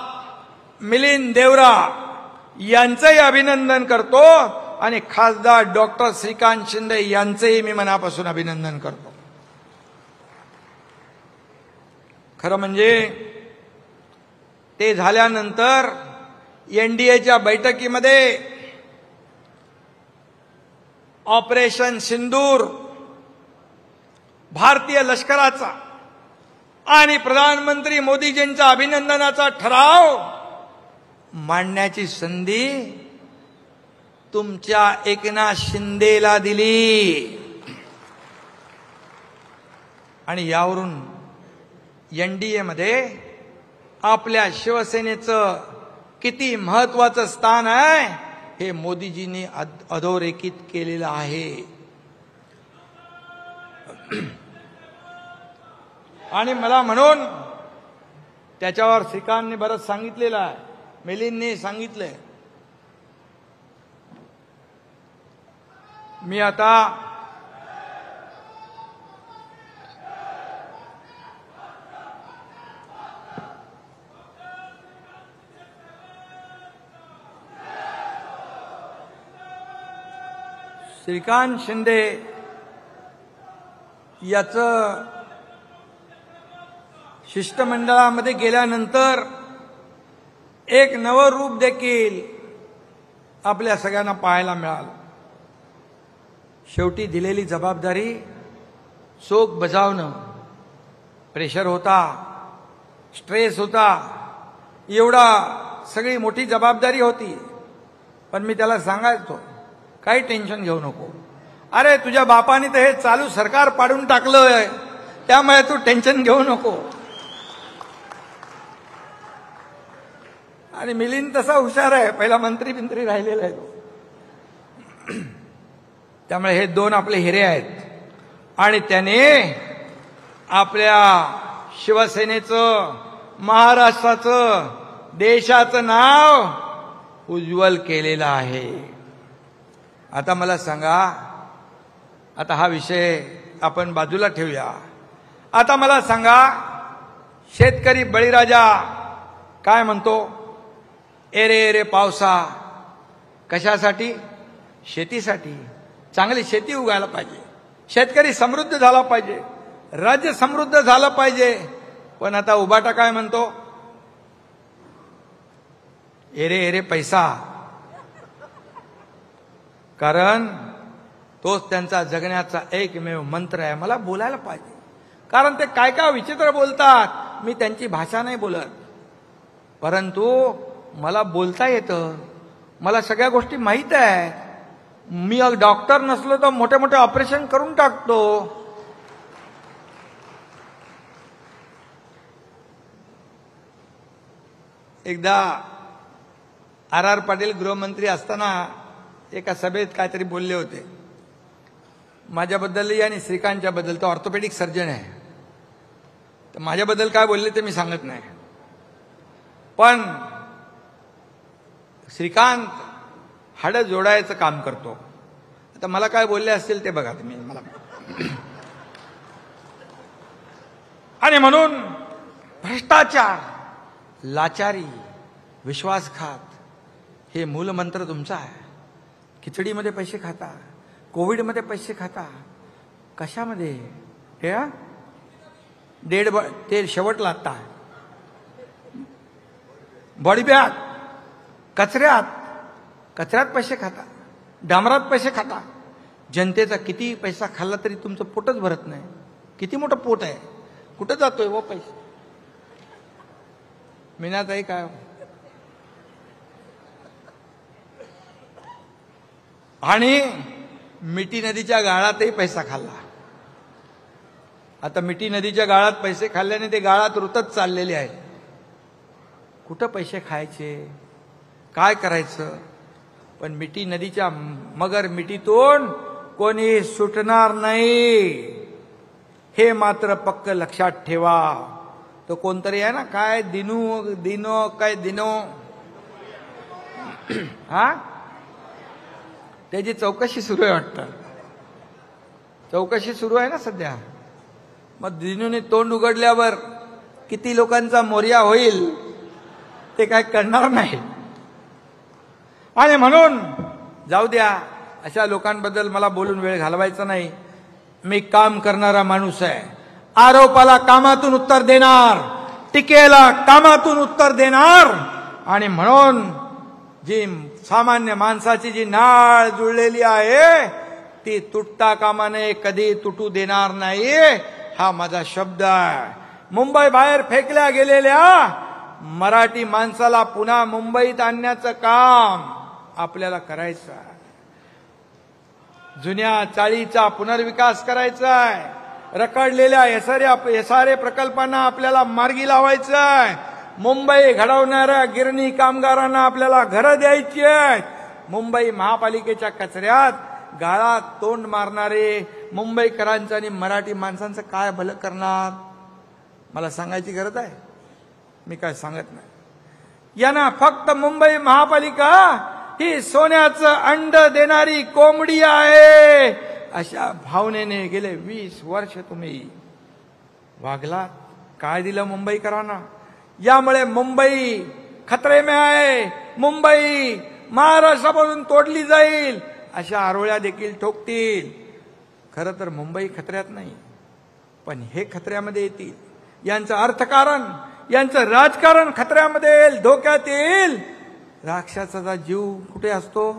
मिलिंद देवरा यांचंही अभिनंदन करतो आणि खासदार डॉक्टर श्रीकांत शिंदे यांचंही मी मनापासून अभिनंदन करतो. खरं म्हणजे ते झाल्यानंतर एनडीएच्या बैठकीमध्ये ऑपरेशन सिंदूर, भारतीय लष्कराचा आणि प्रधानमंत्री मोदीजींचा अभिनंदनाचा ठराव मांडण्याची संधी तुमच्या एकनाथ शिंदेला दिली. आणि यावरून एनडीए मध्ये आपल्या शिवसेनेचं किती महत्वाचं स्थान आहे हे मोदीजींनी अधोरेखित केलेलं आहे. आणि मला म्हणून त्याच्यावर श्रीकांतने बरंच सांगितलेलं आहे, मिलिंदने सांगितलंय. मी आता श्रीकांत शिंदे याचं शिष्टमंडळामध्ये गेल्यानंतर एक नवं रूप देखील आपल्या सगळ्यांना पाहायला मिळालं. शेवटी दिलेली जबाबदारी चोख बजावणं, प्रेशर होता, स्ट्रेस होता, एवढा सगळी मोठी जबाबदारी होती. पण मी त्याला सांगायचो काही टेन्शन घेऊ नको, अरे तुझ्या बापाने तर हे चालू सरकार पाडून टाकलंय, त्यामुळे तू टेन्शन घेऊ नको. आणि मिलिंद तसा हुशार आहे, पहिला मंत्री राहिलेला आहे तो. त्यामुळे हे 2 आपले हिरे आहेत. आणि त्याने आपल्या शिवसेनेचं, महाराष्ट्राचं, देशाचं नाव उज्ज्वल केलेलं आहे. आता मला सांगा, आता हा विषय आपण बाजूला ठेवूया. आता मला सांगा, शेतकरी बळीराजा काय म्हणतो? एरे एरे पावसा कशासाठी? शेतीसाठी. चांगली शेती उगायला पाहिजे, शेतकरी समृद्ध झाला पाहिजे, राज्य समृद्ध झालं पाहिजे. पण आता उबाटा काय म्हणतो? एरे एरे पैसा. कारण तोच त्यांचा जगण्याचा एकमेव मंत्र आहे. मला बोलायला पाहिजे, कारण ते काय काय विचित्र बोलतात. मी त्यांची भाषा नाही बोलत, परंतु मला बोलता येतं, मला सगळ्या गोष्टी माहीत आहेत. मी डॉक्टर नसलो तर मोठे मोठे ऑपरेशन करून टाकतो. एकदा आर पाटील गृहमंत्री असताना एका सभेत काहीतरी बोलले होते माझ्याबद्दल आणि श्रीकांतच्या बद्दल. तो ऑर्थोपेडिक सर्जन आहे, तर माझ्याबद्दल काय बोलले ते मी सांगत नाही. पण श्रीकांत हाडं जोडायचं काम करतो. आता मला काय बोलले असतील ते बघा तुम्ही मला. आणि म्हणून भ्रष्टाचार, लाचारी, विश्वासघात हे मूलमंत्र तुमचा आहे. खिचडीमध्ये पैसे खाता, कोविडमध्ये पैसे खाता, कशामध्ये? हे ते शेवटला आता बॉडी बॅग, कचऱ्यात पैसे खाता, डांबरात पैसे खाता. जनतेचा किती पैसा खाल्ला तरी तुमचं पोटच भरत नाही. किती मोठं पोट आहे, कुठं जातोय वो पैसे? मीनाताई काय? आणि मिठी नदीच्या गाळातही पैसा खाल्ला. आता मिठी नदीच्या गाळात पैसे खाल्ल्याने ते गाळात रुतत चाललेले आहेत. कुठं पैसे खायचे, काय करायचं? पण मिठी नदीच्या मगर मिठीतून कोणी सुटणार नाही, हे मात्र पक्क लक्षात ठेवा. तो कोणतरी आहे ना, काय दिनो काय दिनो, हा, त्याची चौकशी सुरू आहे वाटतं. चौकशी सुरू आहे ना सध्या. मग दिनूने तोंड उघडल्यावर किती लोकांचा मोर्या होईल ते काय करणार नाही. आणि म्हणून जाऊ द्या, अशा लोकांबद्दल मला बोलून वेळ घालवायचा नाही. मी काम करणारा माणूस आहे. आरोपाला कामातून उत्तर देणार, टीकेला कामातून उत्तर देणार. आणि म्हणून जी सामान्य माणसाची जी नाळ जुळलेली आहे ती तुटता कामा नये, कधी तुटू देणार नाही, हा माझा शब्द आहे. मुंबई बाहेर फेकल्या गेलेल्या मराठी माणसाला पुन्हा मुंबईत आणण्याचं काम आपल्याला करायचं आहे. जुन्या चाळीचा पुनर्विकास करायचा आहे. रखडलेल्या एसआरए प्रकल्पांना आपल्याला मार्गी लावायचं आहे. मुंबई घडवणाऱ्या गिरणी कामगारांना आपल्याला घरं द्यायची आहेत. मुंबई महापालिकेच्या कचऱ्यात गाळात तोंड मारणारे मुंबईकरांचं आणि मराठी माणसांचं काय भलं करणार? मला सांगायची गरज आहे? मी काय सांगत नाही. यांना फक्त मुंबई महापालिका ही सोन्याचं अंड देणारी कोंबडी आहे अशा भावनेने गेले 20 वर्ष तुम्ही वागलात. काय दिलं मुंबईकरांना? यामुळे मुंबई खतरे में आहे. मुंबई महाराष्ट्रापासून तोडली जाईल अशा आरोळ्या देखील ठोकतील. खरं तर मुंबई खतऱ्यात नाही, पण हे खतऱ्यामध्ये येतील. यांचं अर्थकारण, यांचं राजकारण खतऱ्यामध्ये येईल, धोक्यात येईल. राक्षसाचा जीव कुठे असतो?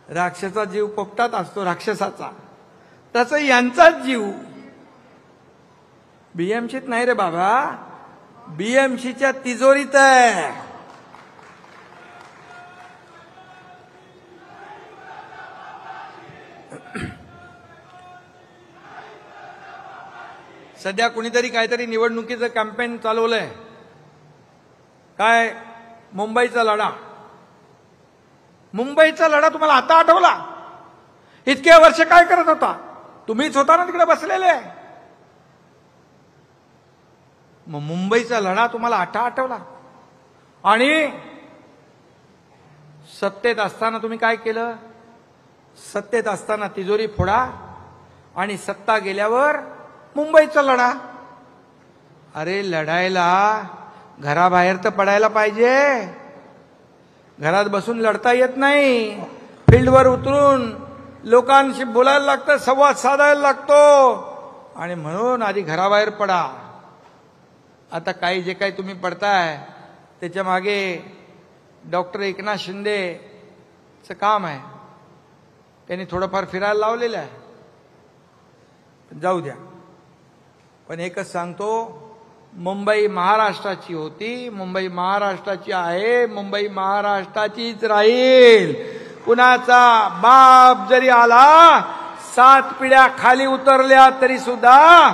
राक्षसाचा जीव पोपटात असतो राक्षसाचा. तसं यांचाच जीव बीएमसीत नाही रे बाबा, बीएमसीच्या तिजोरीत आहे. सध्या कुणीतरी काहीतरी निवडणुकीचं कॅम्पेन चालवलंय. काय? मुंबईचा लढा. मुंबईचा लढा तुम्हाला आता आठवला? इतके वर्ष काय करत होता? तुम्हीच होता ना तिकडे बसलेले. मग मुंबईचा लढा तुम्हाला आता आठवला? आणि सत्तेत असताना तुम्ही काय केलं? सत्तेत असताना तिजोरी फोडा आणि सत्ता गेल्यावर मुंबईचा लढा. अरे लढायला घराबाहेर तर पडायला पाहिजे. घरात बसून लढता येत नाही, फील्डवर उतरून लोकांशी बोलायला लागतं, संवाद साधायला लागतो. आणि म्हणून आधी घराबाहेर पडा. आता काही जे काही तुम्ही पडताय त्याच्या मागे डॉक्टर एकनाथ शिंदेचं काम आहे. त्यांनी थोडंफार फिरायला लावलेलं आहे, जाऊ द्या. पण एकच सांगतो, मुंबई महाराष्ट्राची होती, मुंबई महाराष्ट्राची आहे, मुंबई महाराष्ट्राचीच राहील. कुणाचा बाप जरी आला, 7 पिढ्या खाली उतरल्या तरी सुद्धा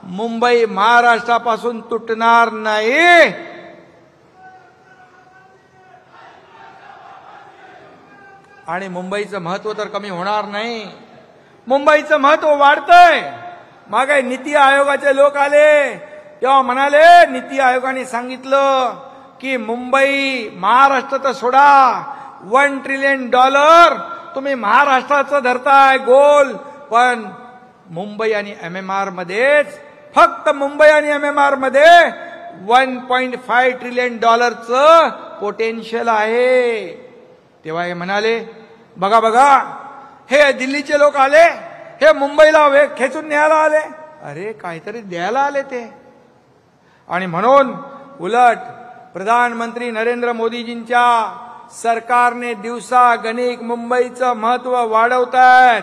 मुंबई महाराष्ट्रापासून तुटणार नाही. आणि मुंबईचं महत्व तर कमी होणार नाही, मुंबईचं महत्व वाढतंय. मागे नीती आयोगाचे लोक आले तेव्हा म्हणाले, नीती आयोगाने सांगितलं की मुंबई महाराष्ट्र तर सोडा, $1 ट्रिलियन तुम्ही महाराष्ट्राचं धरताय गोल, पण मुंबई आणि MMR मध्येच, फक्त मुंबई आणि MMR मध्ये $1.5 ट्रिलियन पोटेन्शियल आहे. तेव्हा हे म्हणाले, बघा बघा, हे दिल्लीचे लोक आले, हे मुंबईला खेचून न्यायला आले. अरे काहीतरी द्यायला आले ते. आणि म्हणून उलट प्रधानमंत्री नरेंद्र मोदीजींच्या सरकारने दिवसागणिक मुंबईचं महत्व वाढवतायत.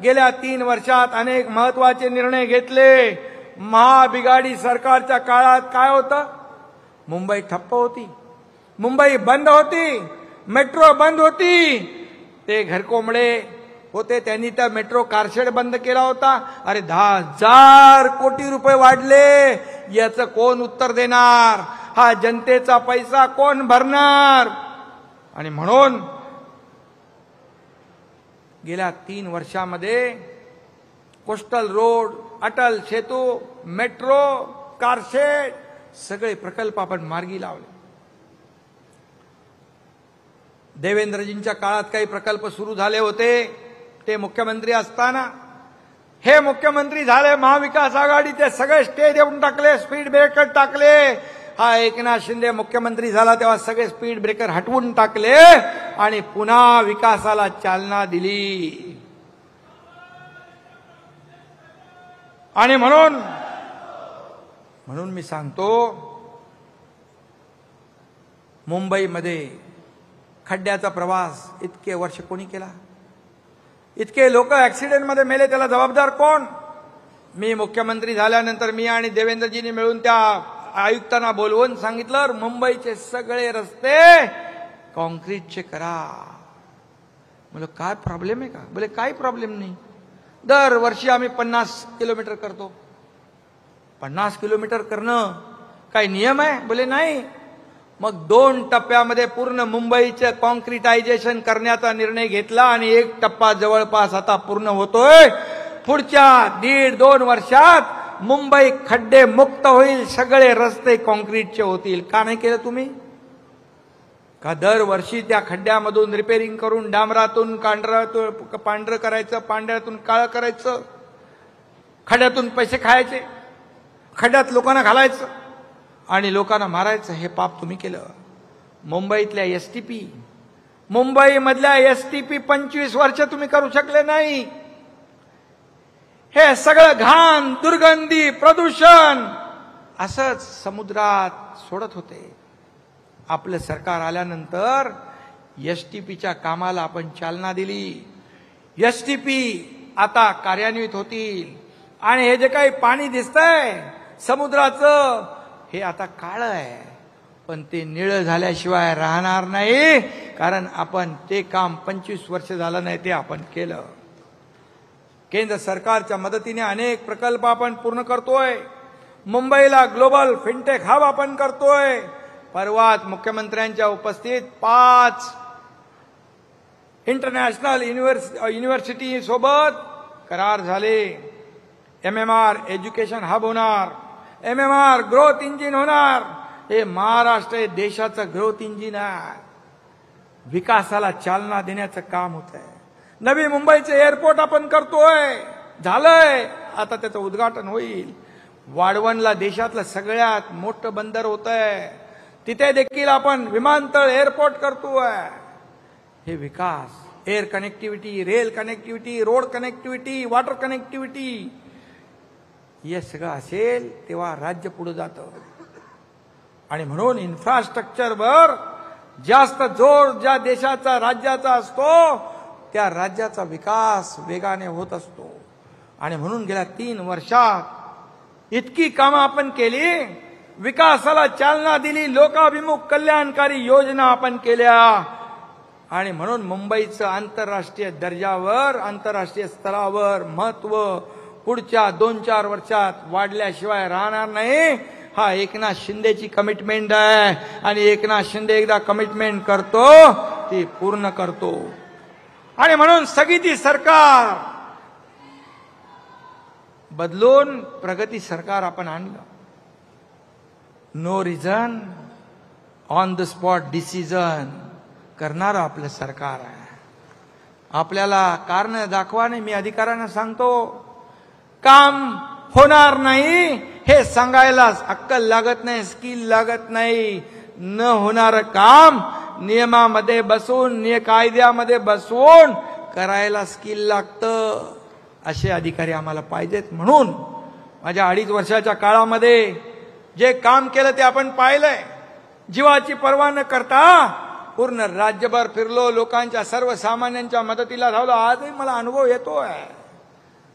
गेल्या 3 वर्षात अनेक महत्वाचे निर्णय घेतले. महाबिगाडी सरकारच्या काळात काय होतं? मुंबई ठप्प होती, मुंबई बंद होती, मेट्रो बंद होती. ते घरकोंबडे होते, त्यांनी त्या मेट्रो कारशेड बंद केला होता. अरे 10,000 कोटी रुपये वाढले, याचं कोण उत्तर देणार? हा जनतेचा पैसा कोण भरणार? आणि म्हणून गेल्या 3 वर्षामध्ये coastal road, Atal Setu, metro, car shed सगळे प्रकल्प आपण मार्गी लावले. देवेंद्रजींच्या काळात काही प्रकल्प सुरू झाले होते, ते मुख्यमंत्री असताना. हे मुख्यमंत्री झाले महाविकास आघाडीचे, सगळे स्टे देऊन टाकले, स्पीड ब्रेकर टाकले. हा एकनाथ शिंदे मुख्यमंत्री झाला तेव्हा सगळे स्पीड ब्रेकर हटवून टाकले आणि पुन्हा विकासाला चालना दिली. आणि म्हणून मी सांगतो, मुंबईमध्ये खड्ड्याचा प्रवास इतके वर्ष कोणी केला? इतके लोक ऍक्सिडेंटमध्ये मेले, त्याला जबाबदार कोण? मी मुख्यमंत्री झाल्यानंतर मी आणि देवेंद्रजींनी मिळून त्या आयुक्तांना बोलवून सांगितलं, मुंबईचे सगळे रस्ते कॉन्क्रीटचे करा. बोले काय प्रॉब्लेम आहे का? बोले काही प्रॉब्लेम नाही, दरवर्षी आम्ही 50 किलोमीटर करतो. 50 किलोमीटर करणं काही नियम आहे? बोले नाही. मग 2 टप्प्यामध्ये पूर्ण मुंबईचं कॉन्क्रिटायझेशन करण्याचा निर्णय घेतला आणि 1 टप्पा जवळपास आता पूर्ण होतोय. पुढच्या 1.5-2 वर्षात मुंबई खड्डे मुक्त होईल, सगळे रस्ते कॉन्क्रीटचे होतील. का नाही केलं तुम्ही? का दरवर्षी त्या खड्ड्यामधून रिपेअरिंग करून डांबरातून पांढरं करायचं, पांढऱ्यातून काळं करायचं, खड्ड्यातून पैसे खायचे, खड्ड्यात लोकांना घालायचं आणि लोकांना मारायचं? हे पाप तुम्ही केलं. मुंबईतल्या STP, मुंबईमधल्या STP 25 वर्ष तुम्ही करू शकले नाही. हे सगळं घाण, दुर्गंधी, प्रदूषण असंच समुद्रात सोडत होते. आपलं सरकार आल्यानंतर STPच्या कामाला आपण चालना दिली. STP आता कार्यान्वित होतील आणि हे जे काही पाणी दिसतंय समुद्राचं, हे आता काळं आहे, पण ते निळं झाल्याशिवाय राहणार नाही. कारण आपण ते काम 25 वर्ष झालं नाही, ते आपण केलं. केंद्र सरकारच्या मदतीने अनेक प्रकल्प आपण पूर्ण करतोय. मुंबईला ग्लोबल फिनटेक हब आपण करतोय. परवाच मुख्यमंत्र्यांच्या उपस्थितीत 5 इंटरनॅशनल युनिव्हर्सिटी सोबत करार झाले. MMR एज्युकेशन हब होणार, MMR ग्रोथ इंजिन होणार. हे महाराष्ट्र हे देशाचं ग्रोथ इंजिन आहे. विकासाला चालना देण्याचं काम होत आहे. नवी मुंबईचे एअरपोर्ट आपण करतोय, झालंय, आता त्याचं उद्घाटन होईल. वाढवणला देशातलं सगळ्यात मोठं बंदर होत आहे. तिथे देखील आपण विमानतळ एअरपोर्ट करतोय. हे विकास, air connectivity, rail connectivity, road connectivity, water connectivity, हे सगळं असेल तेव्हा राज्य पुढे जातं. आणि म्हणून इन्फ्रास्ट्रक्चरवर जास्त जोर ज्या देशाचा, राज्याचा असतो त्या राज्याचा विकास वेगाने होत असतो. आणि म्हणून गेल्या 3 वर्षात इतकी कामं आपण केली, विकासाला चालना दिली, लोकाभिमुख कल्याणकारी योजना आपण केल्या. आणि म्हणून मुंबईचं आंतरराष्ट्रीय दर्जावर, आंतरराष्ट्रीय स्तरावर महत्व पुढच्या 2-4 वर्षात वाढल्याशिवाय राहणार नाही. हा एकनाथ शिंदेची कमिटमेंट आहे. आणि एकनाथ शिंदे एकदा कमिटमेंट करतो ती पूर्ण करतो. आणि म्हणून स्थगिती सरकार बदलून प्रगती सरकार आपण आणलं. No reason, on the spot decision करणारं आपलं सरकार आहे. आपल्याला कारण दाखवा नाही, मी अधिकाऱ्यांना सांगतो, काम होणार नाही हे सांगायला अक्कल लागत नाही, स्किल लागत नाही. न होणारं काम नियमामध्ये बसून, कायद्यामध्ये बसवून करायला स्किल लागतं. असे अधिकारी आम्हाला पाहिजेत. म्हणून माझ्या 2.5 वर्षाच्या काळामध्ये जे काम केलं ते आपण पाहिलंय. जीवाची पर्वा न करता पूर्ण राज्यभर फिरलो, लोकांच्या, सर्वसामान्यांच्या मदतीला धावलो. आजही मला अनुभव येतोय.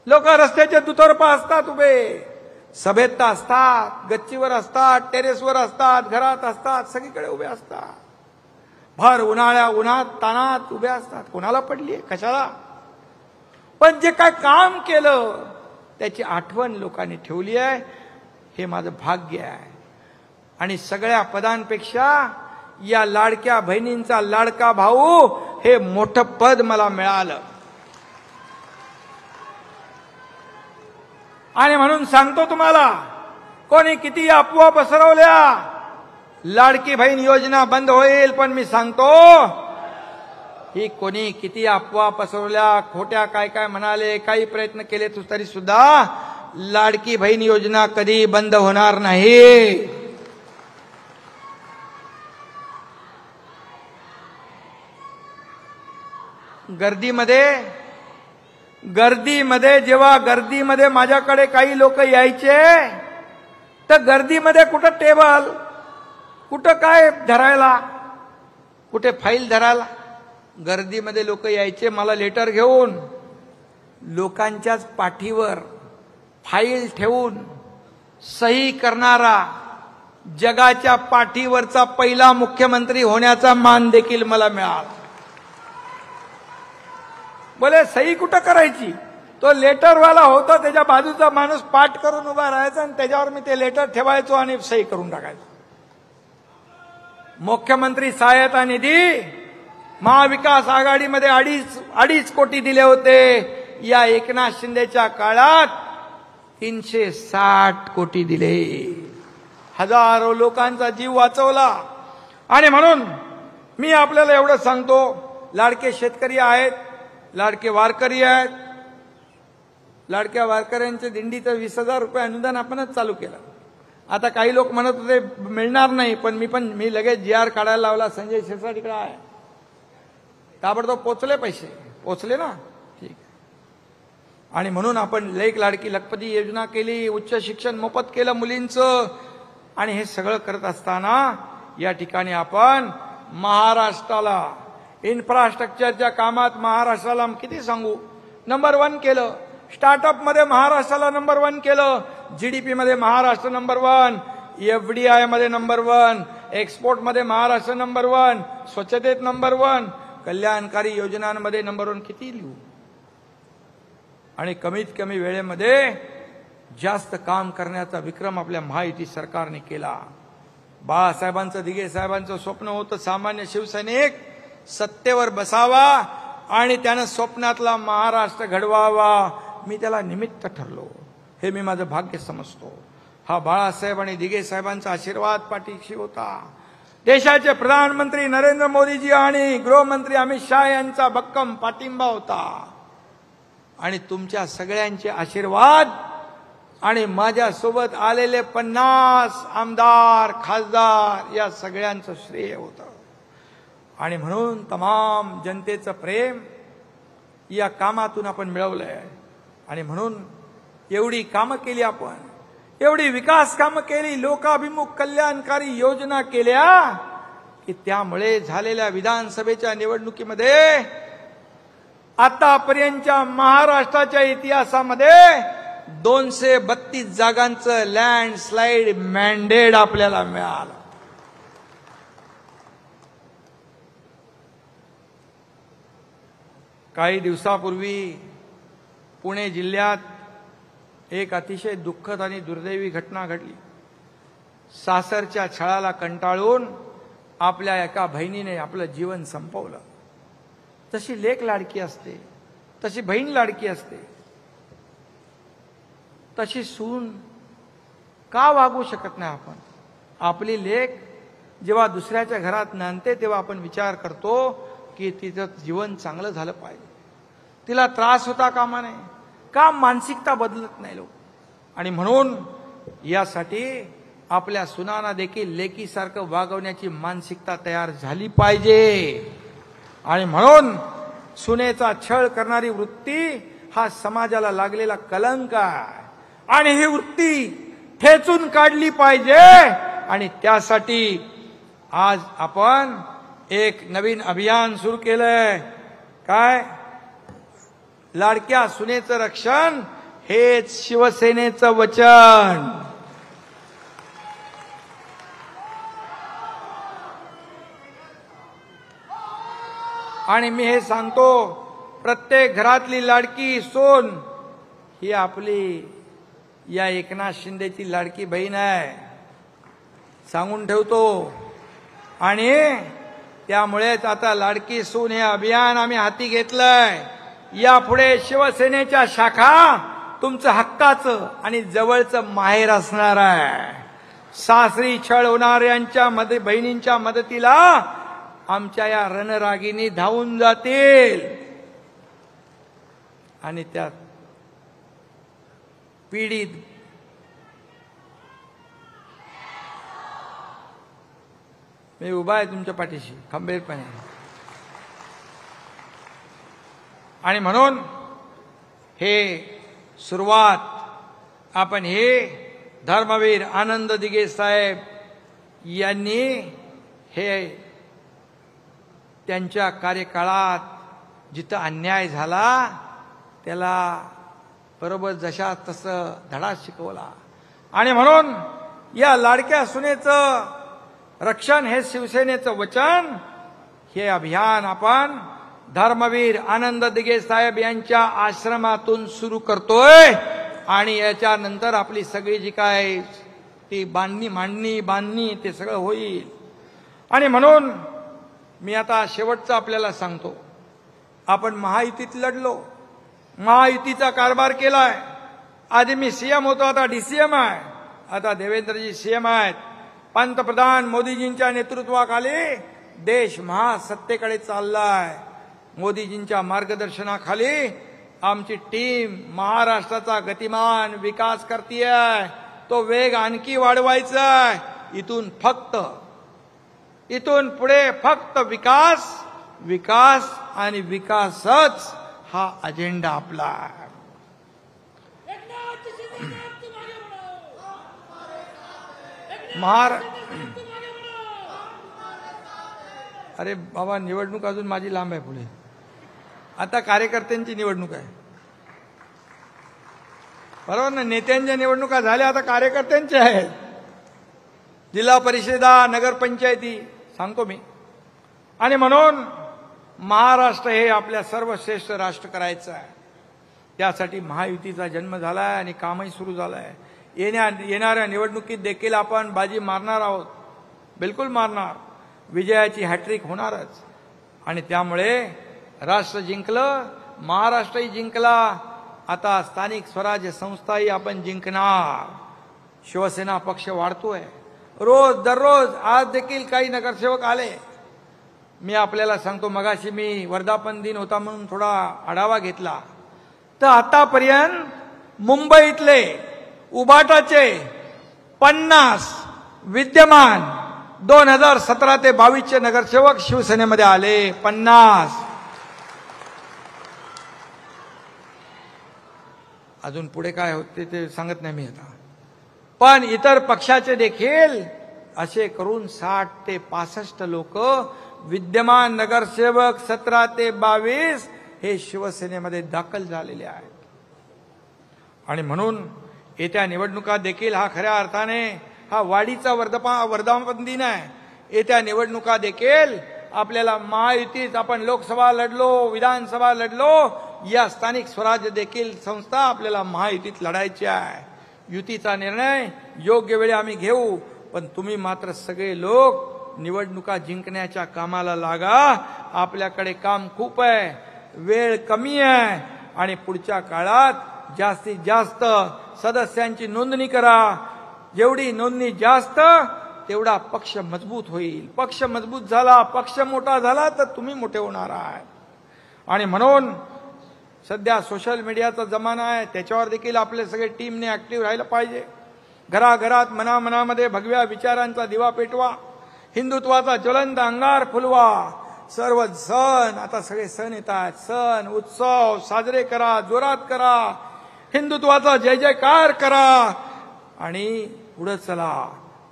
लोक रस्त्याच्या दुतर्फा असतात उभे, सभेत असतात, गच्चीवर असतात, टेरेसवर असतात, घरात असतात, सगळीकडे उभे असतात. भर उन्हात तानात उभे असतात. कोणाला पडलीये, कशाला? पण जे काय काम केलं त्याची आठवण लोकांनी ठेवली आहे. हे माझं भाग्य आहे. आणि सगळ्या पदांपेक्षा या लाडक्या बहिणींचा लाडका भाऊ हे मोठं पद मला मिळालं. आणि म्हणून सांगतो तुम्हाला, कोणी किती अफवा पसरवल्या, लाडकी बहीण योजना बंद होईल, पण मी सांगतो ही कोणी किती अफवा पसरवल्या, खोट्या काय काय म्हणाले, काही प्रयत्न केले तरी सुद्धा लाडकी बहीण योजना कधी बंद होणार नाही. गर्दीमध्ये जेव्हा गर्दीमध्ये माझ्याकडे काही लोक यायचे, तर गर्दीमध्ये कुठं टेबल, कुठं काय धरायला, कुठे फाईल धरायला, गर्दीमध्ये लोक यायचे मला लेटर घेऊन. लोकांच्याच पाठीवर फाईल ठेवून सही करणारा, जगाच्या पाठीवरचा पहिला मुख्यमंत्री होण्याचा मान देखील मला मिळाला. बोले सही कुठं करायची, तो लेटरवाला होता, त्याच्या बाजूचा माणूस पाठ करून उभा राहायचा आणि त्याच्यावर मी ते लेटर ठेवायचो आणि सही करून टाकायचो. मुख्यमंत्री सहायता निधी महाविकास आघाडीमध्ये 2.5 कोटी दिले होते. या एकनाथ शिंदेच्या काळात 360 कोटी दिले. हजारो लोकांचा जीव वाचवला. आणि म्हणून मी आपल्याला एवढं सांगतो, लाडके शेतकरी आहेत, लाडके वारकरी आहेत. लाडक्या वारकऱ्यांच्या दिंडीचं 20,000 रुपये अनुदान आपणच चालू केलं. आता काही लोक म्हणत होते मिळणार नाही, पण मी लगेच GR काढायला लावला. संजय शिरसाट आहे, ताबडतोब पोचले, पैसे पोचले ना, ठीक. आणि म्हणून आपण लाडकी लखपती योजना केली, उच्च शिक्षण मोफत केलं मुलींचं. आणि हे सगळं करत असताना या ठिकाणी आपण महाराष्ट्राला इन्फ्रास्ट्रक्चरच्या कामात महाराष्ट्राला किती सांगू, नंबर 1 केलं. स्टार्टअप मध्ये महाराष्ट्राला नंबर 1 केलं. GDP मध्ये महाराष्ट्र नंबर 1, FDI मध्ये नंबर 1, एक्सपोर्ट मध्ये महाराष्ट्र नंबर 1, स्वच्छतेत नंबर 1, कल्याणकारी योजनांमध्ये नंबर 1. किती लिहू. आणि कमीत कमी वेळेमध्ये जास्त काम करण्याचा विक्रम आपल्या महायुती सरकारने केला. बाळासाहेबांचं, दिघे साहेबांचं स्वप्न होतं सामान्य शिवसैनिक सत्तेवर बसावा आणि त्यानं स्वप्नातला महाराष्ट्र घडवावा. मी त्याला निमित्त ठरलो, हे मी माझं भाग्य समजतो. हा बाळासाहेब आणि दिघे साहेबांचा आशीर्वाद पाठीशी होता. देशाचे प्रधानमंत्री नरेंद्र मोदीजी आणि गृहमंत्री अमित शहा यांचा भक्कम पाठिंबा होता. आणि तुमच्या सगळ्यांचे आशीर्वाद आणि माझ्यासोबत आलेले 50 आमदार खासदार या सगळ्यांचं श्रेय होतं. आणि म्हणून तमाम जनतेचं प्रेम या कामातून आपण मिळवलंय. आणि म्हणून एवढी कामं केली आपण, एवढी विकास कामं केली, लोकाभिमुख कल्याणकारी योजना केल्या की त्यामुळे झालेल्या विधानसभेच्या निवडणुकीमध्ये आतापर्यंतच्या महाराष्ट्राच्या इतिहासामध्ये 232 जागांचं लँडस्लाइड मॅन्डेट आपल्याला मिळालं. काही दिवसापूर्वी पुणे जिल्ह्यात एक अतिशय दुःखद आणि दुर्दैवी घटना घडली. सासरच्या छळाला कंटाळून आपल्या एका बहिणीने आपलं जीवन संपवलं. तशी लेक लाडकी असते, तशी बहीण लाडकी असते, तशी सून का वागू शकत नाही आपण? आपली लेक जेव्हा दुसऱ्याच्या घरात नांदते तेव्हा आपण विचार करतो की तिचं जीवन चांगलं झालं पाहिजे, तिला त्रास होता कामा नये. का मानसिकता बदलत नाही लोक? आणि म्हणून यासाठी आपल्या सुनांना देखील लेकीसारखं वागवण्याची मानसिकता तयार झाली पाहिजे. आणि म्हणून सुनेचा छळ करणारी वृत्ती हा समाजाला लागलेला कलंक आहे आणि ही वृत्ती ठेचून काढली पाहिजे. आणि त्यासाठी आज आपण एक नवीन अभियान सुरू केलंय. काय? लाडक्या सुनेचं रक्षण हेच शिवसेनेचं वचन. आणि मी हे सांगतो, प्रत्येक घरातली लाडकी सून ही आपली या एकनाथ शिंदेची लाडकी बहीण आहे, सांगून ठेवतो. आणि त्यामुळेच आता लाडकी सून हे अभियान आम्ही हाती घेतलंय. यापुढे शिवसेनेच्या शाखा तुमचं हक्काचं आणि जवळचं माहेर असणार आहे. सासरी छळ होणाऱ्यांच्या बहिणींच्या मदतीला आमच्या या रणरागिणी धावून जातील. आणि त्यात पीडित मी उभा आहे तुमच्या पाठीशी खंबीरपणे. आणि म्हणून हे सुरुवात आपण हे धर्मवीर आनंद दिघे साहेब यांनी हे त्यांच्या कार्यकाळात जिथं अन्याय झाला त्याला बरोबर जशा तसं धडा शिकवला. आणि म्हणून या लाडक्या सुनेचं रक्षण हे शिवसेनेचं वचन, हे अभियान आपण धर्मवीर आनंद दिघे साहेब यांच्या आश्रमातून सुरू करतोय. आणि याच्यानंतर आपली सगळी जी काय ती बांधणी ते सगळं होईल. आणि म्हणून मी आता शेवटचं आपल्याला सांगतो, आपण महायुतीत लढलो, महायुतीचा कारभार केलाय. आधी मी सीएम होतो, आता डीसीएम आहे. आता देवेंद्रजी सीएम आहेत. पंतप्रधान मोदीजींच्या नेतृत्वाखाली देश महासत्तेकडे चाललाय. मोदीजींच्या मार्गदर्शनाखाली आमची टीम महाराष्ट्राचा गतिमान विकास करतीये. तो वेग आणखी वाढवायचा आहे. इथून पुढे फक्त विकास, विकास आणि विकासच हा अजेंडा आपला आहे. अरे बाबा, निवडणूक अजून माझी लांब आहे पुढे. आता कार्यकर्त्यांची निवडणूक आहे, बरोबर ना? नेत्यांच्या निवडणुका झाल्या, आता कार्यकर्त्यांच्या आहेत. जिल्हा परिषदा, नगरपंचायती सांगतो मी. आणि म्हणून महाराष्ट्र हे आपल्या सर्वश्रेष्ठ राष्ट्र करायचं आहे. त्यासाठी महायुतीचा जन्म झालाय आणि कामही सुरू झालंय. येणाऱ्या निवडणुकीत देखील आपण बाजी मारणार आहोत, बिलकुल मारणार. विजयाची हॅट्रिक होणारच. आणि त्यामुळे राष्ट्र जिंकलं, महाराष्ट्रही जिंकला. आता स्थानिक स्वराज्य संस्थाही आपण जिंकणार. शिवसेना पक्ष वाढतोय दररोज. आज देखील काही नगरसेवक आले. मी आपल्याला सांगतो, मगाशी मी वर्धापन दिन होता म्हणून थोडा आढावा घेतला, तर आतापर्यंत मुंबईतले उबाटाचे 50 विद्यमान 2017 ते 22चे नगरसेवक शिवसेनेमध्ये आले. 50. अजून पुढे काय होते ते सांगत नाही मी आता. पण इतर पक्षाचे देखील असे करून 60 ते 65 लोक विद्यमान नगरसेवक 17 ते 22 हे शिवसेनेमध्ये दाखल झालेले आहेत. आणि म्हणून येत्या निवडणुका देखील हा खऱ्या अर्थाने हा वाढीचा वर्धापन दिन आहे. येत्या निवडणुका देखील आपल्याला महायुतीत आपण लोकसभा लढलो, विधानसभा लढलो, या स्थानिक स्वराज्य देखील संस्था आपल्याला महायुतीत लढायची आहे. युतीचा निर्णय योग्य वेळी आम्ही घेऊ, पण तुम्ही मात्र सगळे लोक निवडणुका जिंकण्याच्या कामाला लागा. आपल्याकडे काम खूप आहे, वेळ कमी आहे आणि पुढच्या काळात जास्तीत जास्त सदस्यांची नोंदणी करा. जेवढी नोंदणी जास्त तेवढा पक्ष मजबूत होईल. पक्ष मजबूत झाला, पक्ष मोठा झाला तर तुम्ही मोठे होणार आहात. आणि म्हणून सध्या सोशल मीडियाचा जमाना आहे, त्याच्यावर देखील आपले सगळे टीमने ऍक्टिव्ह राहिलं पाहिजे. घराघरात मनामनामध्ये भगव्या विचारांचा दिवा पेटवा, हिंदुत्वाचा ज्वलंत अंगार फुलवा. सर्व सण, आता सगळे सण येतात, सण उत्सव साजरे करा, जोरात करा, हिंदुत्वाचा जय जयकार करा आणि पुढे चला.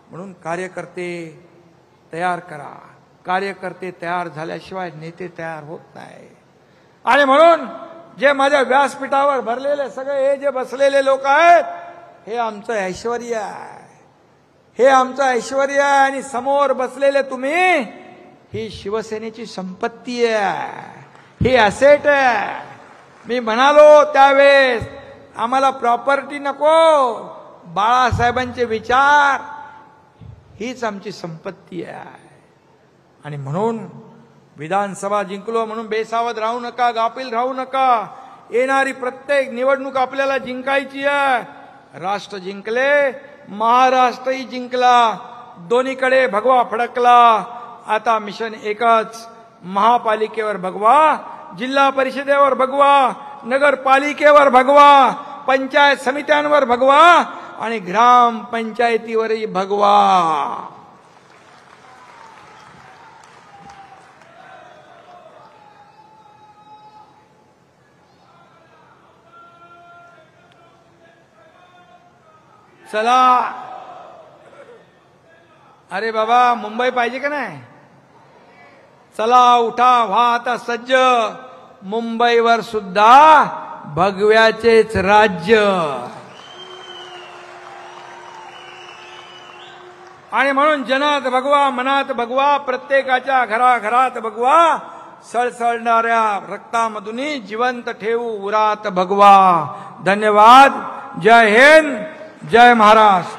म्हणून कार्यकर्ते तयार करा. कार्यकर्ते तयार झाल्याशिवाय नेते तयार होत नाही. आणि म्हणून जे माझ्या व्यासपीठावर भरलेले सगळे हे जे बसलेले लोक आहेत, हे आमचं ऐश्वर्य आहे. हे आमचं ऐश्वर्य आहे. आणि समोर बसलेले तुम्ही ही शिवसेनेची संपत्ती आहे, ही ॲसेट आहे. मी म्हणालो त्यावेळेस आम्हाला प्रॉपर्टी नको, बाळासाहेबांचे विचार हीच आमची संपत्ती आहे. आणि म्हणून विधानसभा जिंकलो म्हणून बेसावध राहू नका, गाफील राहू नका. येणारी प्रत्येक निवडणूक आपल्याला जिंकायची आहे. राष्ट्र जिंकले, महाराष्ट्रही जिंकला, दोन्हीकडे भगवा फडकला. आता मिशन एकच, महापालिकेवर भगवा, जिल्हा परिषदेवर भगवा, नगरपालिकेवर भगवा, पंचायत समित्यांवर भगवा आणि ग्राम पंचायतीवरही भगवा. चला, अरे बाबा मुंबई पाहिजे का नाही? चला उठा, व्हा आता सज्ज. मुंबईवर सुद्धा भगव्याचेच राज्य. आणि म्हणून जनात भगवा, मनात भगवा, प्रत्येकाच्या घराघरात भगवा, सळसळणाऱ्या रक्तामधून जिवंत ठेवू उरात भगवा. धन्यवाद. जय हिंद, जय महाराष्ट्र.